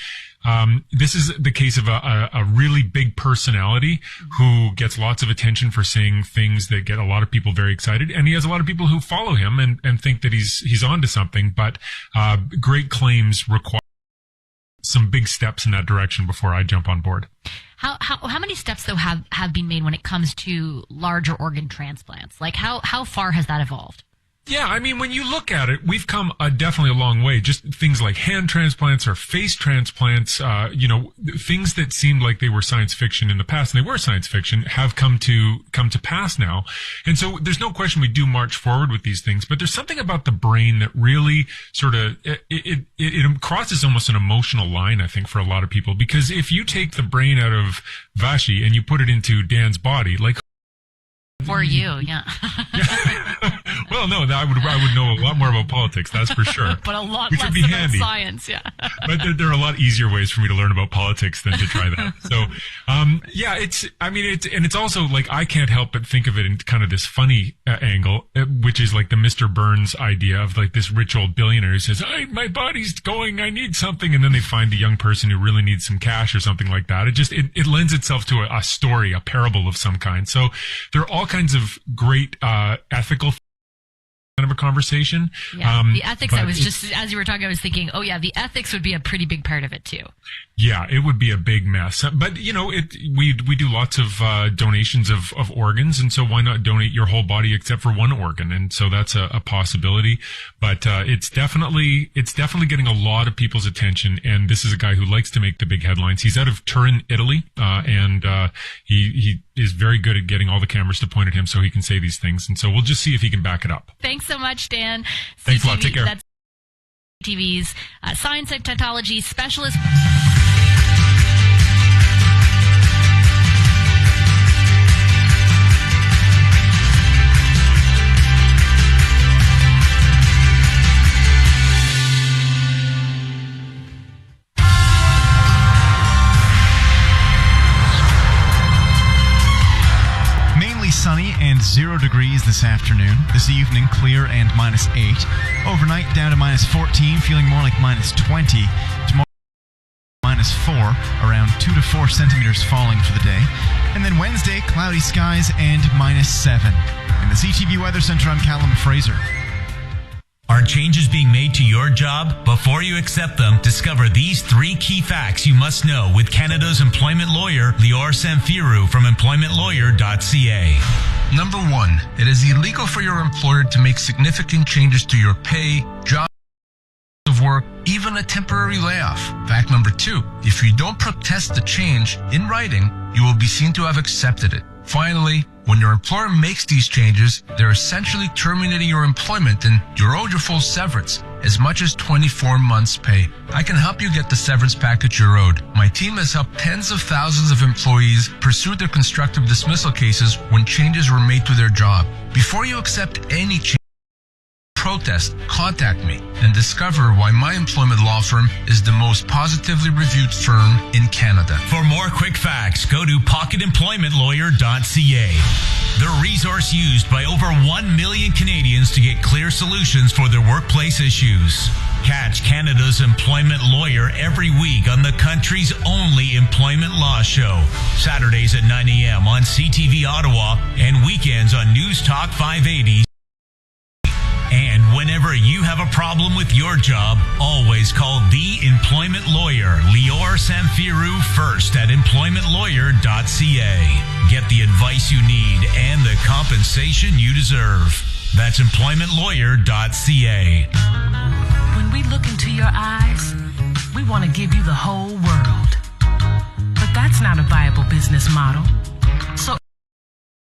this is the case of a really big personality who gets lots of attention for saying things that get a lot of people very excited. And he has a lot of people who follow him and think that he's onto something. But great claims require some big steps in that direction before I jump on board. How many steps though have been made when it comes to larger organ transplants? Like how far has that evolved? Yeah, I mean, when you look at it, we've come definitely a long way. Just things like hand transplants or face transplants, things that seemed like they were science fiction in the past, and they were science fiction, have come to pass now. And so there's no question we do march forward with these things, but there's something about the brain that really sort of, it crosses almost an emotional line, I think, for a lot of people. Because if you take the brain out of Vashi and you put it into Dan's body, like, for you, yeah. Well, no, I would know a lot more about politics, that's for sure. But a lot which less would be about handy. Science, yeah. But there are a lot easier ways for me to learn about politics than to try that. So, it's also like, I can't help but think of it in kind of this funny angle, which is like the Mr. Burns idea of like this rich old billionaire who says, my body's going, I need something. And then they find a young person who really needs some cash or something like that. It lends itself to a story, a parable of some kind. So there are all kinds of great, ethical kind of a conversation. Yeah, the ethics, I was just, as you were talking, I was thinking, oh yeah, the ethics would be a pretty big part of it too. Yeah, it would be a big mess. But, we do lots of donations of organs, and so why not donate your whole body except for one organ? And so that's a possibility. But it's definitely getting a lot of people's attention, and this is a guy who likes to make the big headlines. He's out of Turin, Italy, and he is very good at getting all the cameras to point at him so he can say these things. And so we'll just see if he can back it up. Thanks so much, Dan. Thanks a lot. Take care. That's TV's science and technology specialist. Sunny and 0 degrees this afternoon. This evening, clear and -8. Overnight, down to -14, feeling more like -20. Tomorrow, -4, around 2 to 4 centimeters falling for the day. And then Wednesday, cloudy skies and -7. In the CTV Weather Center, I'm Callum Fraser. Are changes being made to your job? Before you accept them, discover these 3 key facts you must know with Canada's employment lawyer, Lior Samfiru from employmentlawyer.ca. Number 1, it is illegal for your employer to make significant changes to your pay, job of work, even a temporary layoff. Fact number 2, if you don't protest the change in writing, you will be seen to have accepted it. Finally, when your employer makes these changes, they're essentially terminating your employment and you're owed your full severance, as much as 24 months' pay. I can help you get the severance package you're owed. My team has helped tens of thousands of employees pursue their constructive dismissal cases when changes were made to their job. Before you accept any change, protest, contact me and discover why my employment law firm is the most positively reviewed firm in Canada. For more quick facts, go to pocketemploymentlawyer.ca. The resource used by over 1 million Canadians to get clear solutions for their workplace issues. Catch Canada's Employment Lawyer every week on the country's only employment law show. Saturdays at 9 a.m. on CTV Ottawa and weekends on News Talk 580. And whenever you have a problem with your job, always call the employment lawyer, Lior Samfiru, first at employmentlawyer.ca. Get the advice you need and the compensation you deserve. That's employmentlawyer.ca. When we look into your eyes, we want to give you the whole world. But that's not a viable business model. So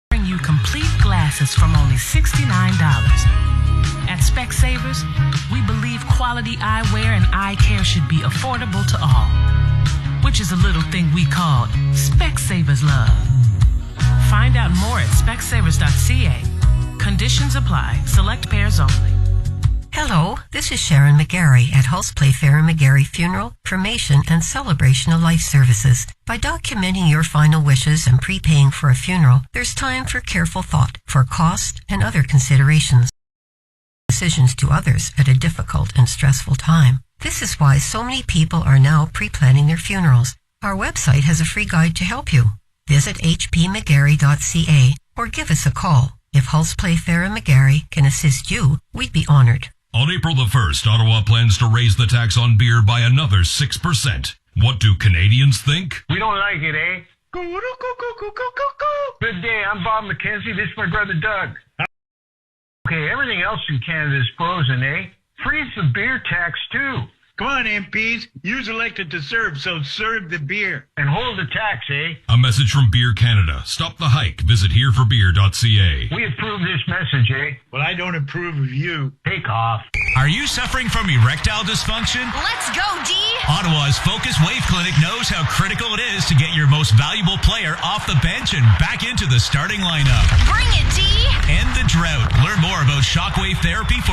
bring you complete glasses from only $69. At Specsavers, we believe quality eyewear and eye care should be affordable to all, which is a little thing we call Specsavers Love. Find out more at specsavers.ca. Conditions apply. Select pairs only. Hello, this is Sharon McGarry at Hulse Playfair and McGarry Funeral, Cremation, and Celebration of Life Services. By documenting your final wishes and prepaying for a funeral, there's time for careful thought, for cost and other considerations. Decisions to others at a difficult and stressful time. This is why so many people are now pre-planning their funerals. Our website has a free guide to help you. Visit hpmcgarry.ca or give us a call. If Hulse Playfair and McGarry can assist you, we'd be honored. On April the 1st, Ottawa plans to raise the tax on beer by another 6%. What do Canadians think? We don't like it, eh? Good day, I'm Bob McKenzie. This is my brother Doug. Okay, everything else in Canada is frozen, eh? Freeze the beer tax, too. Come on, MPs. You're elected to serve, so serve the beer. And hold the tax, eh? A message from Beer Canada. Stop the hike. Visit hereforbeer.ca. We approve this message, eh? Well, I don't approve of you. Take off. Are you suffering from erectile dysfunction? Let's go, D! Ottawa's Focus Wave Clinic knows how critical it is to get your most valuable player off the bench and back into the starting lineup. Bring it, D! End the drought. Learn more about shockwave therapy for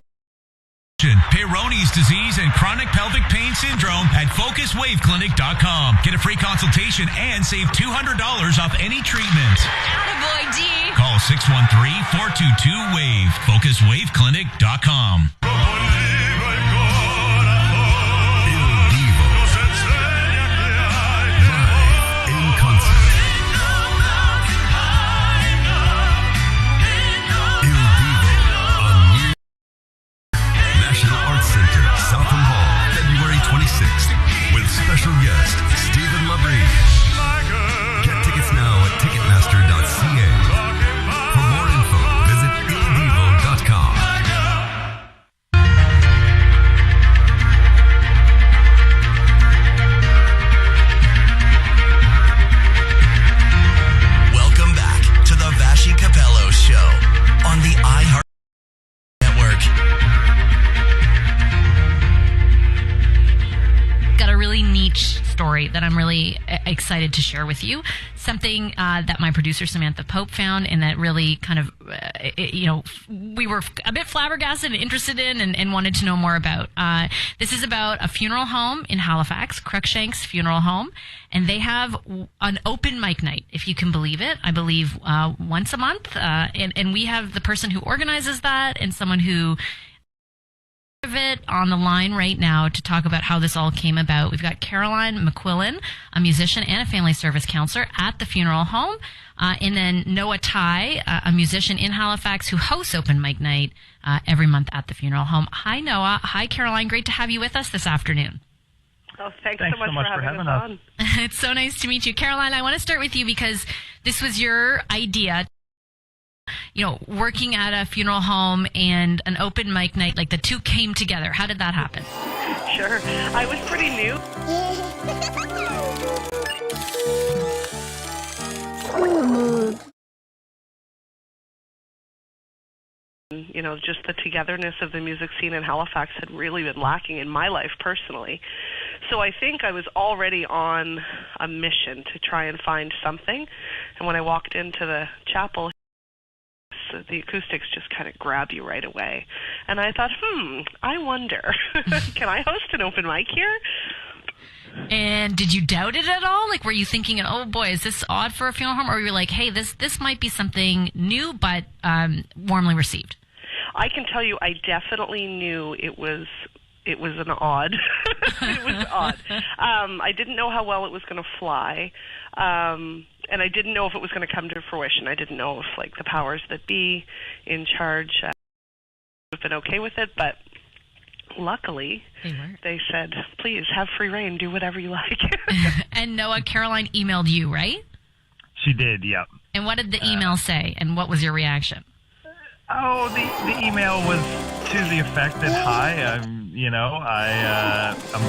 Peyronie's disease and chronic pelvic pain syndrome at FocusWaveClinic.com. Get a free consultation and save $200 off any treatment. Attaboy, D! Call 613-422-WAVE. FocusWaveClinic.com. Special guest, Stephen LaBrie. Get tickets now at Ticketmaster.ca. For more info, visit ildevo.com. Welcome back to the Vashi Capello Show on the iHeart Network. Got a really niche story that I'm really excited to share with you. Something that my producer Samantha Pope found, and that really kind of, we were a bit flabbergasted and interested in and wanted to know more about. This is about a funeral home in Halifax, Cruikshank's Funeral Home, and they have an open mic night, if you can believe it. I believe once a month, and we have the person who organizes that and someone who of it on the line right now to talk about how this all came about. We've got Caroline McQuillan, a musician and a family service counselor at the funeral home, and then Noah Tai, a musician in Halifax who hosts open mic night every month at the funeral home. Hi, Noah. Hi, Caroline. Great to have you with us this afternoon. Oh, thanks so much for having us on. It's so nice to meet you. Caroline, I want to start with you because this was your idea. Working at a funeral home and an open mic night, like the two came together. How did that happen? Sure. I was pretty new. Just the togetherness of the music scene in Halifax had really been lacking in my life personally. So I think I was already on a mission to try and find something. And when I walked into the chapel, the acoustics just kind of grab you right away. And I thought, I wonder, can I host an open mic here? And did you doubt it at all? Like, were you thinking, oh boy, is this odd for a funeral home? Or were you like, hey, this might be something new, but warmly received? I can tell you, I definitely knew it was an odd. It was odd. I didn't know how well it was going to fly. And I didn't know if it was going to come to fruition. I didn't know if, the powers that be in charge would have been okay with it. But luckily, they said, please, have free reign. Do whatever you like. And Noah, Caroline emailed you, right? She did, yeah. And what did the email say? And what was your reaction? Oh, the email was to the effect that, hi, I'm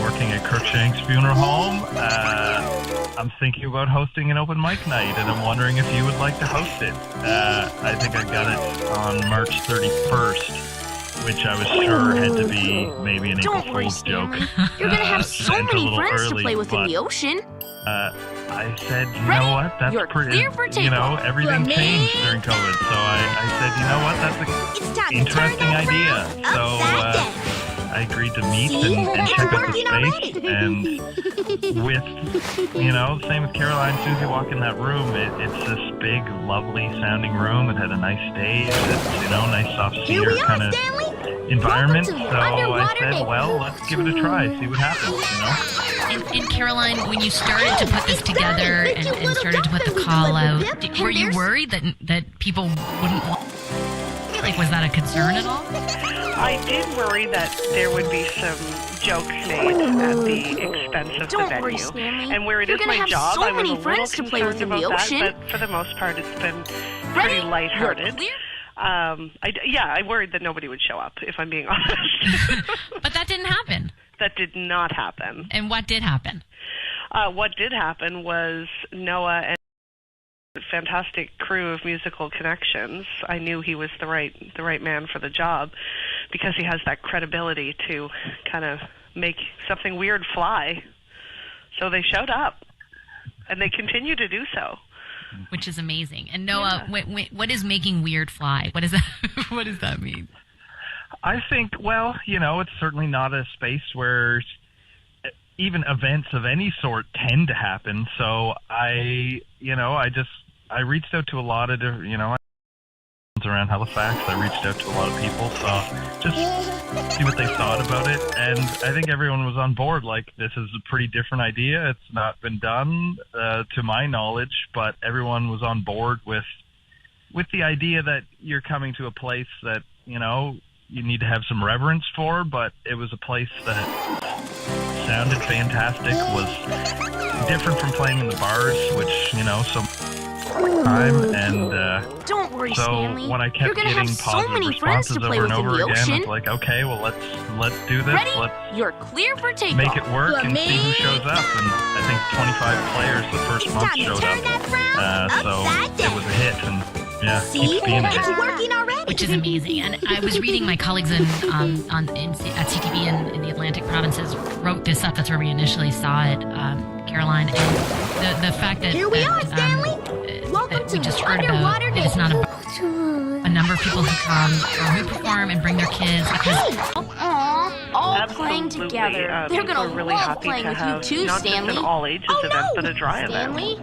working at Cruikshank's Funeral Home. I'm thinking about hosting an open mic night, and I'm wondering if you would like to host it. I think I got it on March 31st, which I was sure had to be maybe an April Fool's joke. You're going to have so many friends to play with in the ocean. I said, you know what, that's pretty, everything changed during COVID. So I said, you know what, that's an interesting idea. So I agreed to meet and check out the space. And with, same with Caroline, as soon as you walk in that room, it's this big, lovely sounding room. It had a nice stage, it's, nice soft cedar kind of environment. So I said, well, let's give it a try, see what happens, And Caroline, when you started to put this together and started to put the call out, were you worried that people wouldn't want? Like, was that a concern at all? I did worry that there would be some jokes made at the expense of the venue. And where it is my job, I was a little concerned about that, but for the most part, it's been pretty lighthearted. I worried that nobody would show up, if I'm being honest. But that didn't happen. That did not happen. And what did happen? What did happen was Noah and a fantastic crew of musical connections. I knew he was the right man for the job because he has that credibility to kind of make something weird fly. So they showed up, and they continue to do so. Which is amazing. And Noah, what is making weird fly? What is that? What does that mean? I think, it's certainly not a space where even events of any sort tend to happen. So I reached out to a lot of different, around Halifax. I reached out to a lot of people, so just see what they thought about it. And I think everyone was on board. Like, this is a pretty different idea. It's not been done to my knowledge, but everyone was on board with the idea that you're coming to a place that, you need to have some reverence for, but it was a place that sounded fantastic, was different from playing in the bars, which, so time, and don't worry, so Stanley. when I kept getting positive responses over and over again, I was like, okay, well, let's do this. Ready? Let's You're clear for takeoff. make it work and see who shows up. And I think 25 players the first month showed up. So it was a hit, and keeps being a hit. It's working already. Which is amazing. And I was reading my colleagues at CTV in the Atlantic provinces wrote this up. That's where we initially saw it, Caroline. And the fact that here we are, Stanley. Welcome that we to just heard about that it's not a number of people who come or who perform and bring their kids because all playing together. They're gonna really love happy playing to with have you too, not Stanley. just an all ages event, but a dry event.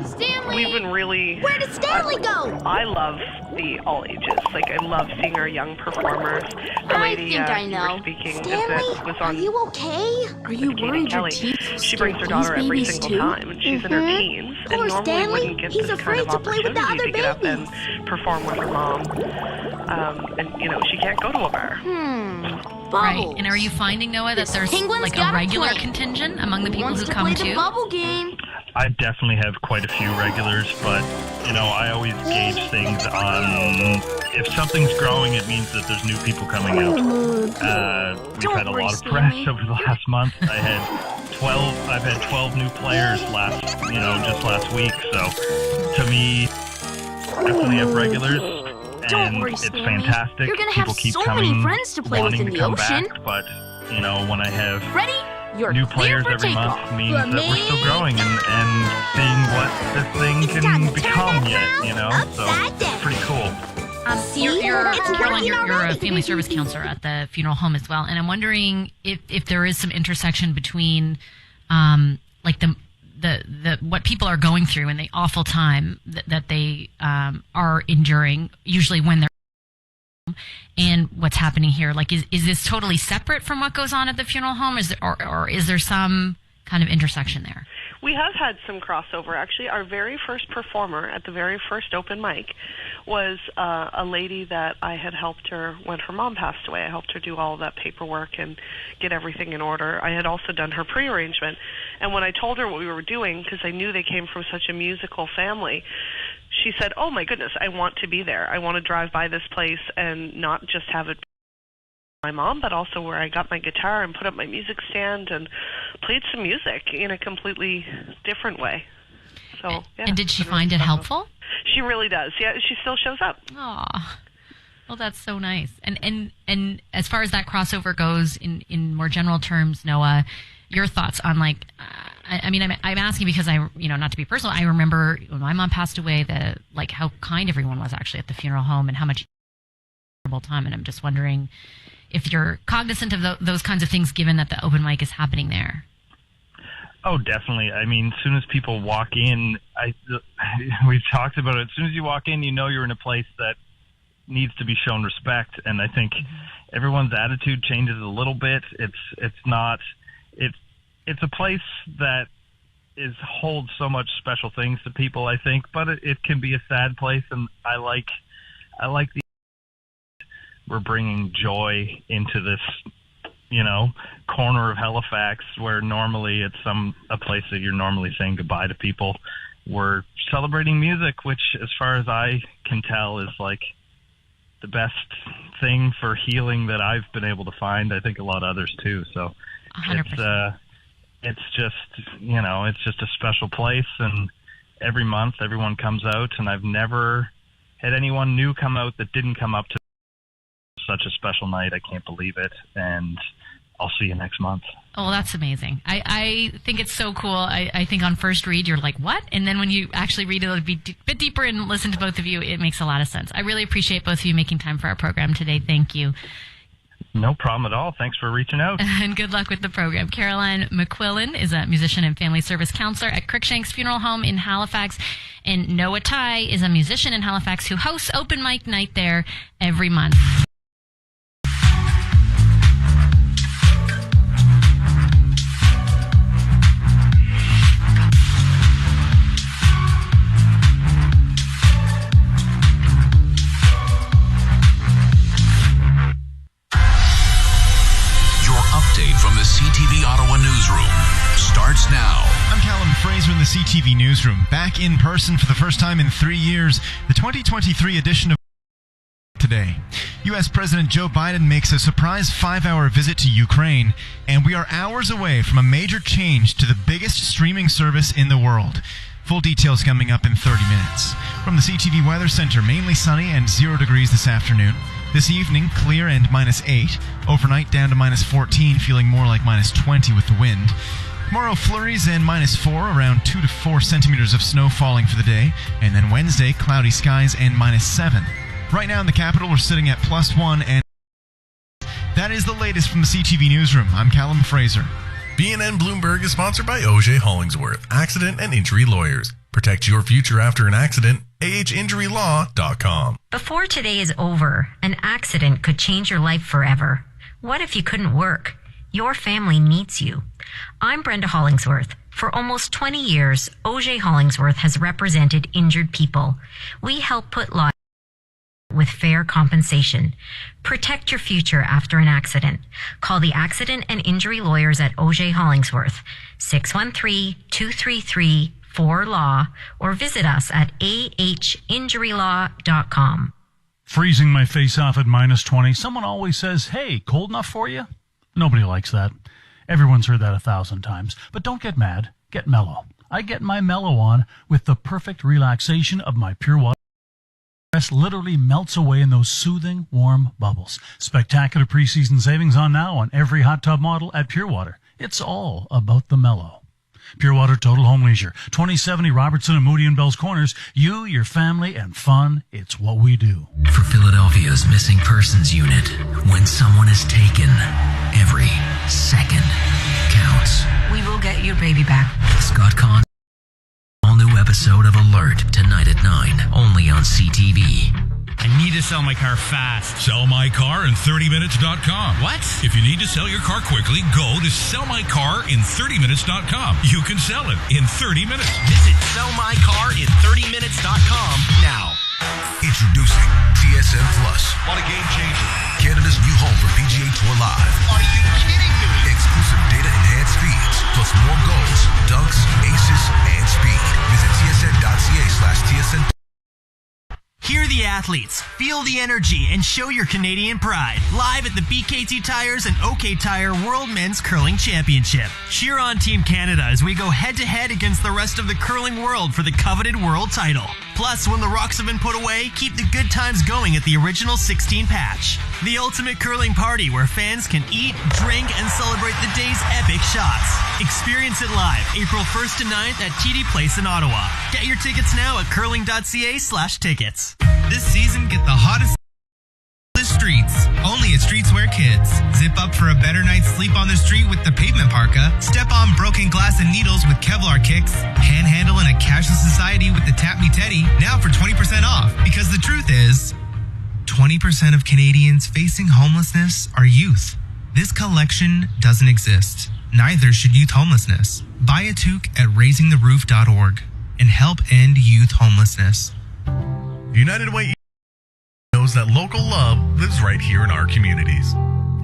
Stanley, we've been really. Where did Stanley go? I love the all ages. Like, I love seeing our young performers. The lady I know. speaking Stanley, was on. Are you okay? Are you worried your teeth will She brings her daughter every single time, and she's in her teens, and normally Stanley, wouldn't get he's this afraid kind of to play with the opportunity other to get up babies. and perform with her mom. And she can't go to a bar. Right. And are you finding, Noah, that there's like a regular contingent among the people who come too? Bubble game. I definitely have quite a few regulars, but I always gauge things on if something's growing, it means that there's new people coming out. We've had a lot of press over the last month. I've had 12 new players just last week. So to me, definitely have regulars. And it's fantastic. You're gonna people have keep so coming, many friends to play with wanting in to the come ocean. back, but when I have New players every month means that we're still growing and seeing what this thing can become yet, so it's pretty cool. Caroline, you're a family service counselor at the funeral home as well, and I'm wondering if there is some intersection between like the what people are going through and the awful time that they are enduring, usually when they're and what's happening here. Like, is this totally separate from what goes on at the funeral home? Or is there some kind of intersection there? We have had some crossover. Actually, our very first performer at the very first open mic was a lady that I had helped her when her mom passed away. I helped her do all of that paperwork and get everything in order. I had also done her pre-arrangement. And when I told her what we were doing, because I knew they came from such a musical family, she said, "Oh my goodness, I want to be there. I want to drive by this place and not just have it my mom, but also where I got my guitar and put up my music stand and played some music in a completely different way." So, yeah. And did she find it helpful? She really does. Yeah, she still shows up. Aw. Well, that's so nice. And as far as that crossover goes, in more general terms, Noah, your thoughts on I'm asking because not to be personal, I remember when my mom passed away, how kind everyone was actually at the funeral home and how much time. And I'm just wondering if you're cognizant of those kinds of things, given that the open mic is happening there. Oh, definitely. I mean, as soon as people walk in, we've talked about it. As soon as you walk in, you're in a place that needs to be shown respect. And I think everyone's attitude changes a little bit. It's a place that holds so much special things to people, I think, but it can be a sad place. And I like we're bringing joy into this, corner of Halifax where normally it's a place that you're normally saying goodbye to people. We're celebrating music, which, as far as I can tell, is like the best thing for healing that I've been able to find. I think a lot of others too. So 100%. It's just a special place, and every month everyone comes out, and I've never had anyone new come out that didn't come up to such a special night. I can't believe it, and I'll see you next month. Oh, well, that's amazing. I think it's so cool. I think on first read, you're like, what? And then when you actually read it a bit deeper and listen to both of you, it makes a lot of sense. I really appreciate both of you making time for our program today. Thank you. No problem at all. Thanks for reaching out. And good luck with the program. Caroline McQuillan is a musician and family service counselor at Cruikshank's Funeral Home in Halifax. And Noah Tai is a musician in Halifax who hosts open mic night there every month. From the CTV Ottawa newsroom starts now. I'm Callum Fraser in the CTV newsroom, back in person for the first time in 3 years. The 2023 edition of today. U.S. President Joe Biden makes a surprise 5-hour visit to Ukraine, and we are hours away from a major change to the biggest streaming service in the world. Full details coming up in 30 minutes. From the CTV Weather Center, mainly sunny and 0 degrees this afternoon. This evening, clear and -8. Overnight, down to -14, feeling more like -20 with the wind. Tomorrow, flurries and -4, around 2 to 4 centimeters of snow falling for the day. And then Wednesday, cloudy skies and -7. Right now in the capital, we're sitting at +1, and that is the latest from the CTV newsroom. I'm Callum Fraser. BNN Bloomberg is sponsored by O.J. Hollingsworth, Accident and Injury Lawyers. Protect your future after an accident. ahinjurylaw.com. Before today is over, an accident could change your life forever. What if you couldn't work? Your family needs you. I'm Brenda Hollingsworth. For almost 20 years, O.J. Hollingsworth has represented injured people. We help put lives with fair compensation. Protect your future after an accident. Call the Accident and Injury Lawyers at O.J. Hollingsworth, 613-233-4LAW, or visit us at ahinjurylaw.com. Freezing my face off at -20. Someone always says, hey, cold enough for you? Nobody likes that. Everyone's heard that 1,000 times. But don't get mad. Get mellow. I get my mellow on with the perfect relaxation of my Pure Water. Literally melts away in those soothing, warm bubbles. Spectacular preseason savings on now on every hot tub model at Pure Water. It's all about the mellow. Pure Water Total Home Leisure, 2070 Robertson and Moody and Bell's Corners. You, your family, and fun, it's what we do. For Philadelphia's Missing Persons Unit, when someone is taken, every second counts. We will get your baby back. Scott Conn. All new episode of Alert tonight at 9, only on CTV. I need to sell my car fast. SellMyCarIn30minutes.com. What? If you need to sell your car quickly, go to SellMyCarIn30minutes.com. You can sell it in 30 minutes. Visit SellMyCarIn30minutes.com now. Introducing TSN Plus. What a game changer. Canada's new home for PGA Tour Live. Are you kidding me? Exclusive data-enhanced feeds, plus more goals, dunks, aces, and speed. Visit tsn.ca/TSN. Hear the athletes, feel the energy, and show your Canadian pride. Live at the BKT Tires and OK Tire World Men's Curling Championship. Cheer on Team Canada as we go head-to-head against the rest of the curling world for the coveted world title. Plus, when the rocks have been put away, keep the good times going at the original 16 patch. The ultimate curling party where fans can eat, drink, and celebrate the day's epic shots. Experience it live April 1st to 9th at TD Place in Ottawa. Get your tickets now at curling.ca/tickets. This season, get the hottest the streets, only at Streetswear Kids. Zip up for a better night's sleep on the street with the pavement parka. Step on broken glass and needles with Kevlar kicks. Panhandle in a cashless society with the Tap Me Teddy. Now for 20% off. Because the truth is, 20% of Canadians facing homelessness are youth. This collection doesn't exist. Neither should youth homelessness. Buy a toque at raisingtheroof.org and help end youth homelessness. United Way knows that local love lives right here in our communities.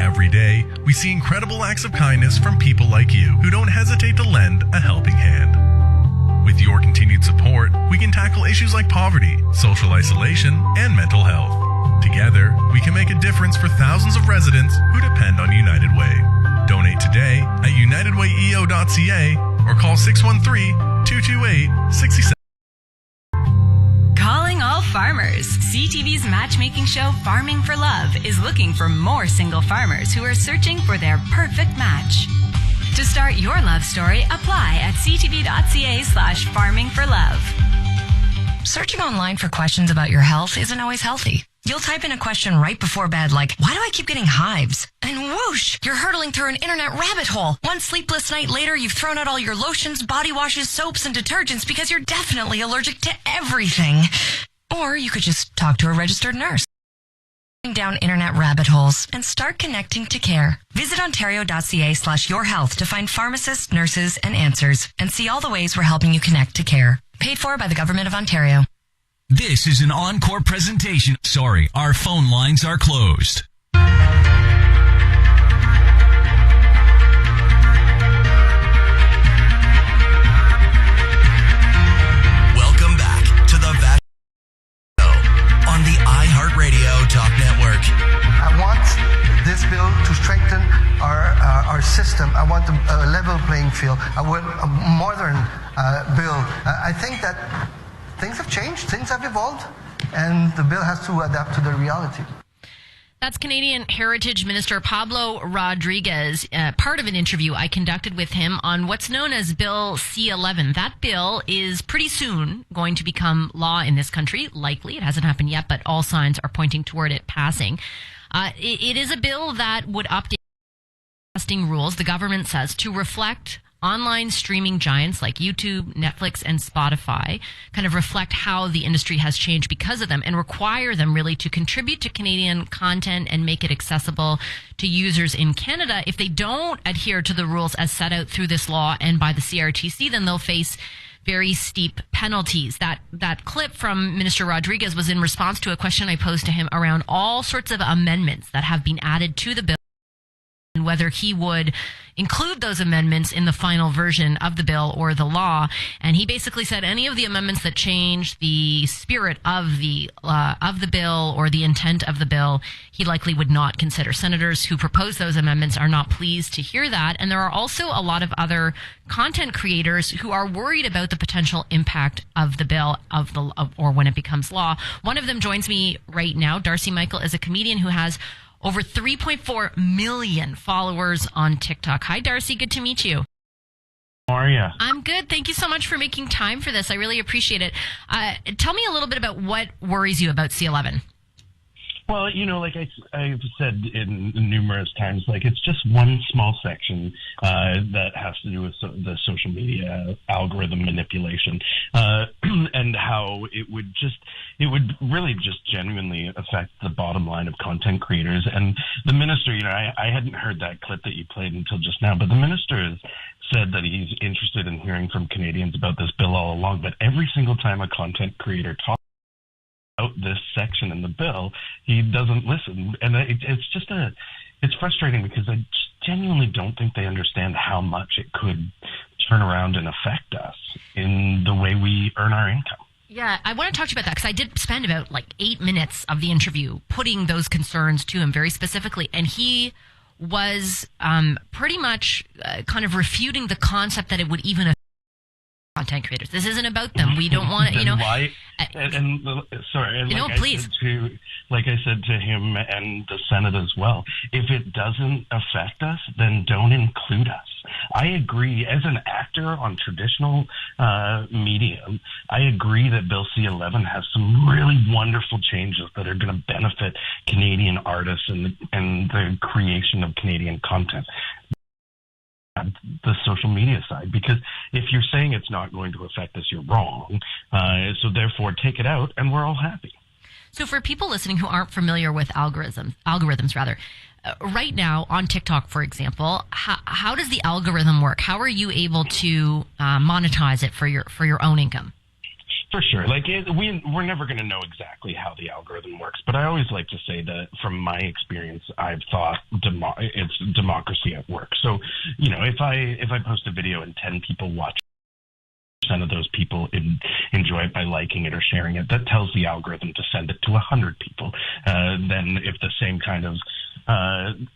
Every day, we see incredible acts of kindness from people like you who don't hesitate to lend a helping hand. With your continued support, we can tackle issues like poverty, social isolation, and mental health. Together, we can make a difference for thousands of residents who depend on United Way. Donate today at unitedwayeo.ca or call 613-228-67. Calling all farmers. CTV's matchmaking show Farming for Love is looking for more single farmers who are searching for their perfect match. To start your love story, apply at ctv.ca/farmingforlove. Searching online for questions about your health isn't always healthy. You'll type in a question right before bed like, why do I keep getting hives? And whoosh, you're hurtling through an internet rabbit hole. One sleepless night later, you've thrown out all your lotions, body washes, soaps, and detergents because you're definitely allergic to everything. Or you could just talk to a registered nurse. Down internet rabbit holes and start connecting to care. Visit ontario.ca/yourhealth to find pharmacists, nurses, and answers, and see all the ways we're helping you connect to care. Paid for by the Government of Ontario. This is an encore presentation. Sorry, our phone lines are closed. Welcome back to the Vash Show on the iHeartRadio Talk Network. I want this bill to strengthen our system. I want a level playing field. I want a modern bill. I think that things have changed, things have evolved, and the bill has to adapt to the reality. That's Canadian Heritage Minister Pablo Rodriguez, part of an interview I conducted with him on what's known as Bill C-11. That bill is pretty soon going to become law in this country, likely. It hasn't happened yet, but all signs are pointing toward it passing. It is a bill that would update broadcasting rules, the government says, to reflect online streaming giants like YouTube, Netflix, and Spotify, kind of reflect how the industry has changed because of them and require them really to contribute to Canadian content and make it accessible to users in Canada. If they don't adhere to the rules as set out through this law and by the CRTC, then they'll face very steep penalties. That clip from Minister Rodriguez was in response to a question I posed to him around all sorts of amendments that have been added to the bill, and whether he would include those amendments in the final version of the bill or the law. And he basically said any of the amendments that change the spirit of the bill or the intent of the bill, he likely would not consider. Senators who propose those amendments are not pleased to hear that. And there are also a lot of other content creators who are worried about the potential impact of the bill or when it becomes law. One of them joins me right now. Darcy Michael is a comedian who has over 3.4 million followers on TikTok. Hi, Darcy. Good to meet you. How are you? I'm good. Thank you so much for making time for this. I really appreciate it. Tell me a little bit about what worries you about C-11. Well, like I've said in numerous times, like it's just one small section that has to do with the social media algorithm manipulation, and how it would really just genuinely affect the bottom line of content creators. And the minister, I hadn't heard that clip that you played until just now, but the minister has said that he's interested in hearing from Canadians about this bill all along. But every single time a content creator talks out this section in the bill, he doesn't listen. And it's frustrating because I genuinely don't think they understand how much it could turn around and affect us in the way we earn our income. Yeah, I want to talk to you about that because I did spend about 8 minutes of the interview putting those concerns to him very specifically. And he was pretty much kind of refuting the concept that it would even content creators. This isn't about them. We don't want to, Why? Sorry. And please. Like I said to him and the Senate as well, if it doesn't affect us, then don't include us. I agree. As an actor on traditional media, I agree that Bill C-11 has some really wonderful changes that are going to benefit Canadian artists and the creation of Canadian content. The social media side, because if you're saying it's not going to affect us, you're wrong. So therefore, take it out, and we're all happy. So for people listening who aren't familiar with algorithms rather, right now on TikTok, for example, how does the algorithm work? How are you able to monetize it for your own income? For sure. We're never going to know exactly how the algorithm works, but I always like to say that from my experience, I've thought it's democracy at work. So, if I post a video and 10 people watch, of those people enjoy it by liking it or sharing it, that tells the algorithm to send it to 100 people. Then if the same kind of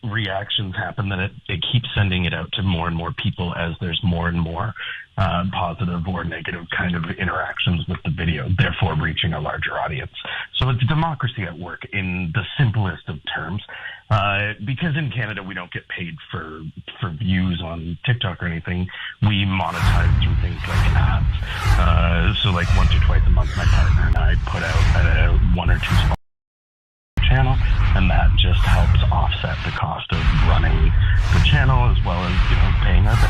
reactions happen, then it keeps sending it out to more and more people as there's more and more positive or negative kind of interactions with the video, therefore reaching a larger audience. So it's democracy at work in the simplest of terms. Because in Canada we don't get paid for views on TikTok or anything, we monetize through things like ads. So like once or twice a month, my partner and I put out 1 or 2 small channel, and that just helps offset the cost of running the channel as well as paying our bill.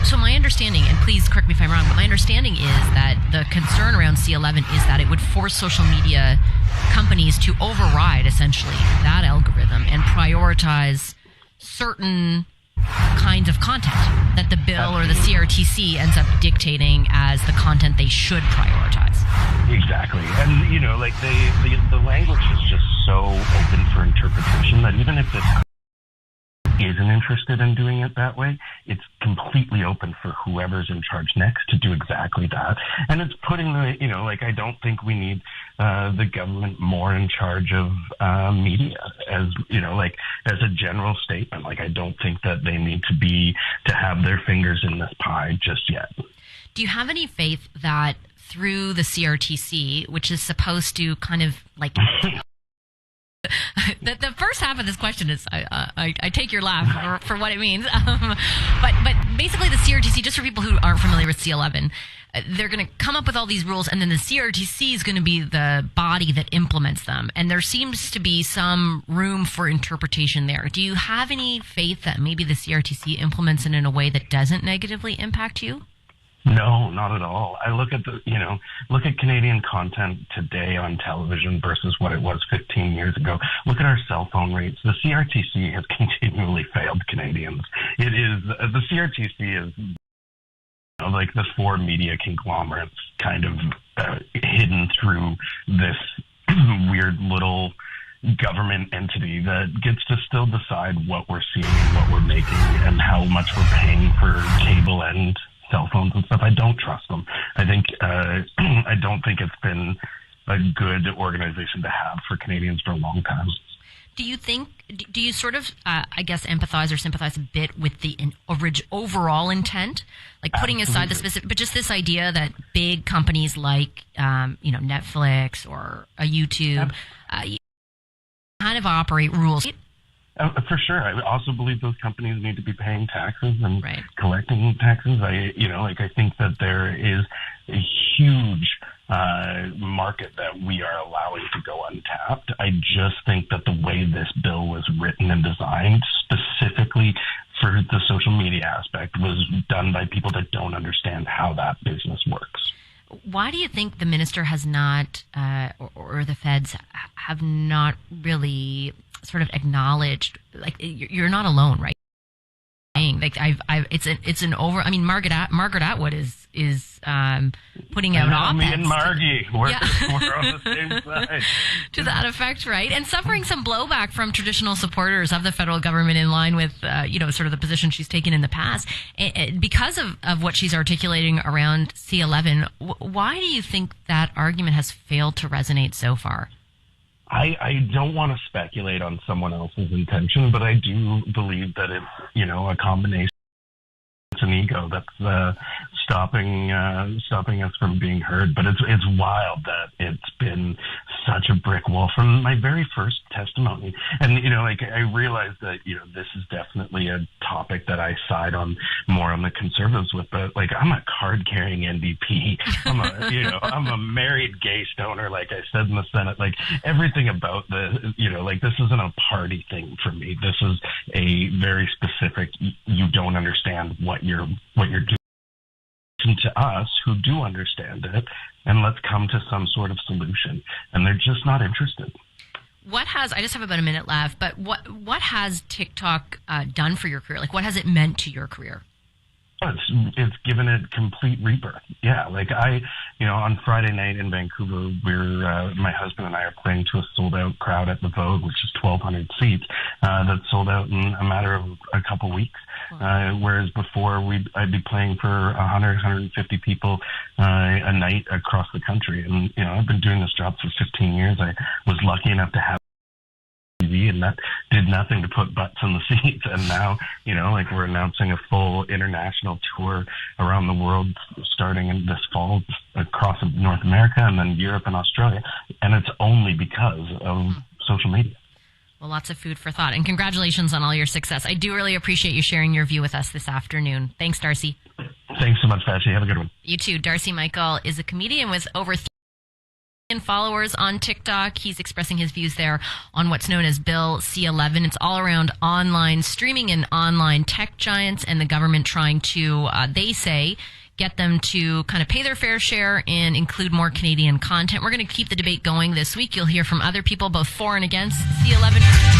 So my understanding, and please correct me if I'm wrong, but my understanding is that the concern around C-11 is that it would force social media companies to override, essentially, that algorithm and prioritize certain kinds of content that the bill or the CRTC ends up dictating as the content they should prioritize. Exactly. And, the language is just so open for interpretation that even if this isn't interested in doing it that way, it's completely open for whoever's in charge next to do exactly that. And it's putting I don't think we need the government more in charge of media as a general statement. I don't think that they need to have their fingers in this pie just yet. Do you have any faith that through the CRTC, which is supposed to kind of the first half of this question is I take your laugh for what it means, but basically the CRTC, just for people who aren't familiar with C-11, they're going to come up with all these rules, and then the CRTC is going to be the body that implements them, and there seems to be some room for interpretation there. Do you have any faith that maybe the CRTC implements it in a way that doesn't negatively impact you? No, not at all. I look at look at Canadian content today on television versus what it was 15 years ago. Look at our cell phone rates. The CRTC has continually failed Canadians. The CRTC is the 4 media conglomerates kind of hidden through this weird little government entity that gets to still decide what we're seeing and what we're making and how much we're paying for cable and cell phones and stuff. I don't trust them. I don't think it's been a good organization to have for Canadians for a long time. Do you sort of, empathize or sympathize a bit with the overall intent? Putting aside the specific, but just this idea that big companies like, Netflix or a YouTube kind of operate rules. For sure. I also believe those companies need to be paying taxes and collecting taxes. I think that there is a huge market that we are allowing to go untapped. I just think that the way this bill was written and designed specifically for the social media aspect was done by people that don't understand how that business works. Why do you think the minister has not, or the feds have not really sort of acknowledged, you're not alone, right? It's an over. I mean, Margaret Atwood is putting out op-eds. Me and Margie, we're on the same side. To that effect, right? And suffering some blowback from traditional supporters of the federal government in line with, sort of the position she's taken in the past. Because of what she's articulating around C-11, why do you think that argument has failed to resonate so far? I don't want to speculate on someone else's intention, but I do believe that it's, a combination it's an ego that's stopping us from being heard. But it's wild that it's been such a brick wall from my very first testimony. And I realize that this is definitely a topic that I side on more on the conservatives with. But I'm a card carrying NDP. I'm a married gay stoner, like I said in the Senate. Everything about this isn't a party thing for me. This is a very specific. You don't understand what you're doing. To us who do understand it, and let's come to some sort of solution. And they're just not interested. I just have about a minute left, but what has TikTok done for your career? What has it meant to your career? It's given it complete rebirth. Yeah, on Friday night in Vancouver, my husband and I are playing to a sold-out crowd at the Vogue, which is 1,200 seats. That sold out in a matter of a couple weeks. Whereas before, I'd be playing for 100, 150 people a night across the country. And I've been doing this job for 15 years. I was lucky enough to have TV, and that did nothing to put butts in the seats. And now, we're announcing a full international tour around the world starting in this fall across North America and then Europe and Australia. And it's only because of social media. Well, lots of food for thought, and congratulations on all your success. I do really appreciate you sharing your view with us this afternoon. Thanks, Darcy. Thanks so much, Vashi. Have a good one. You too. Darcy Michael is a comedian with over 3 million followers on TikTok. He's expressing his views there on what's known as Bill C-11. It's all around online streaming and online tech giants and the government trying to, they say, get them to kind of pay their fair share and include more Canadian content. We're going to keep the debate going this week. You'll hear from other people, both for and against C-11.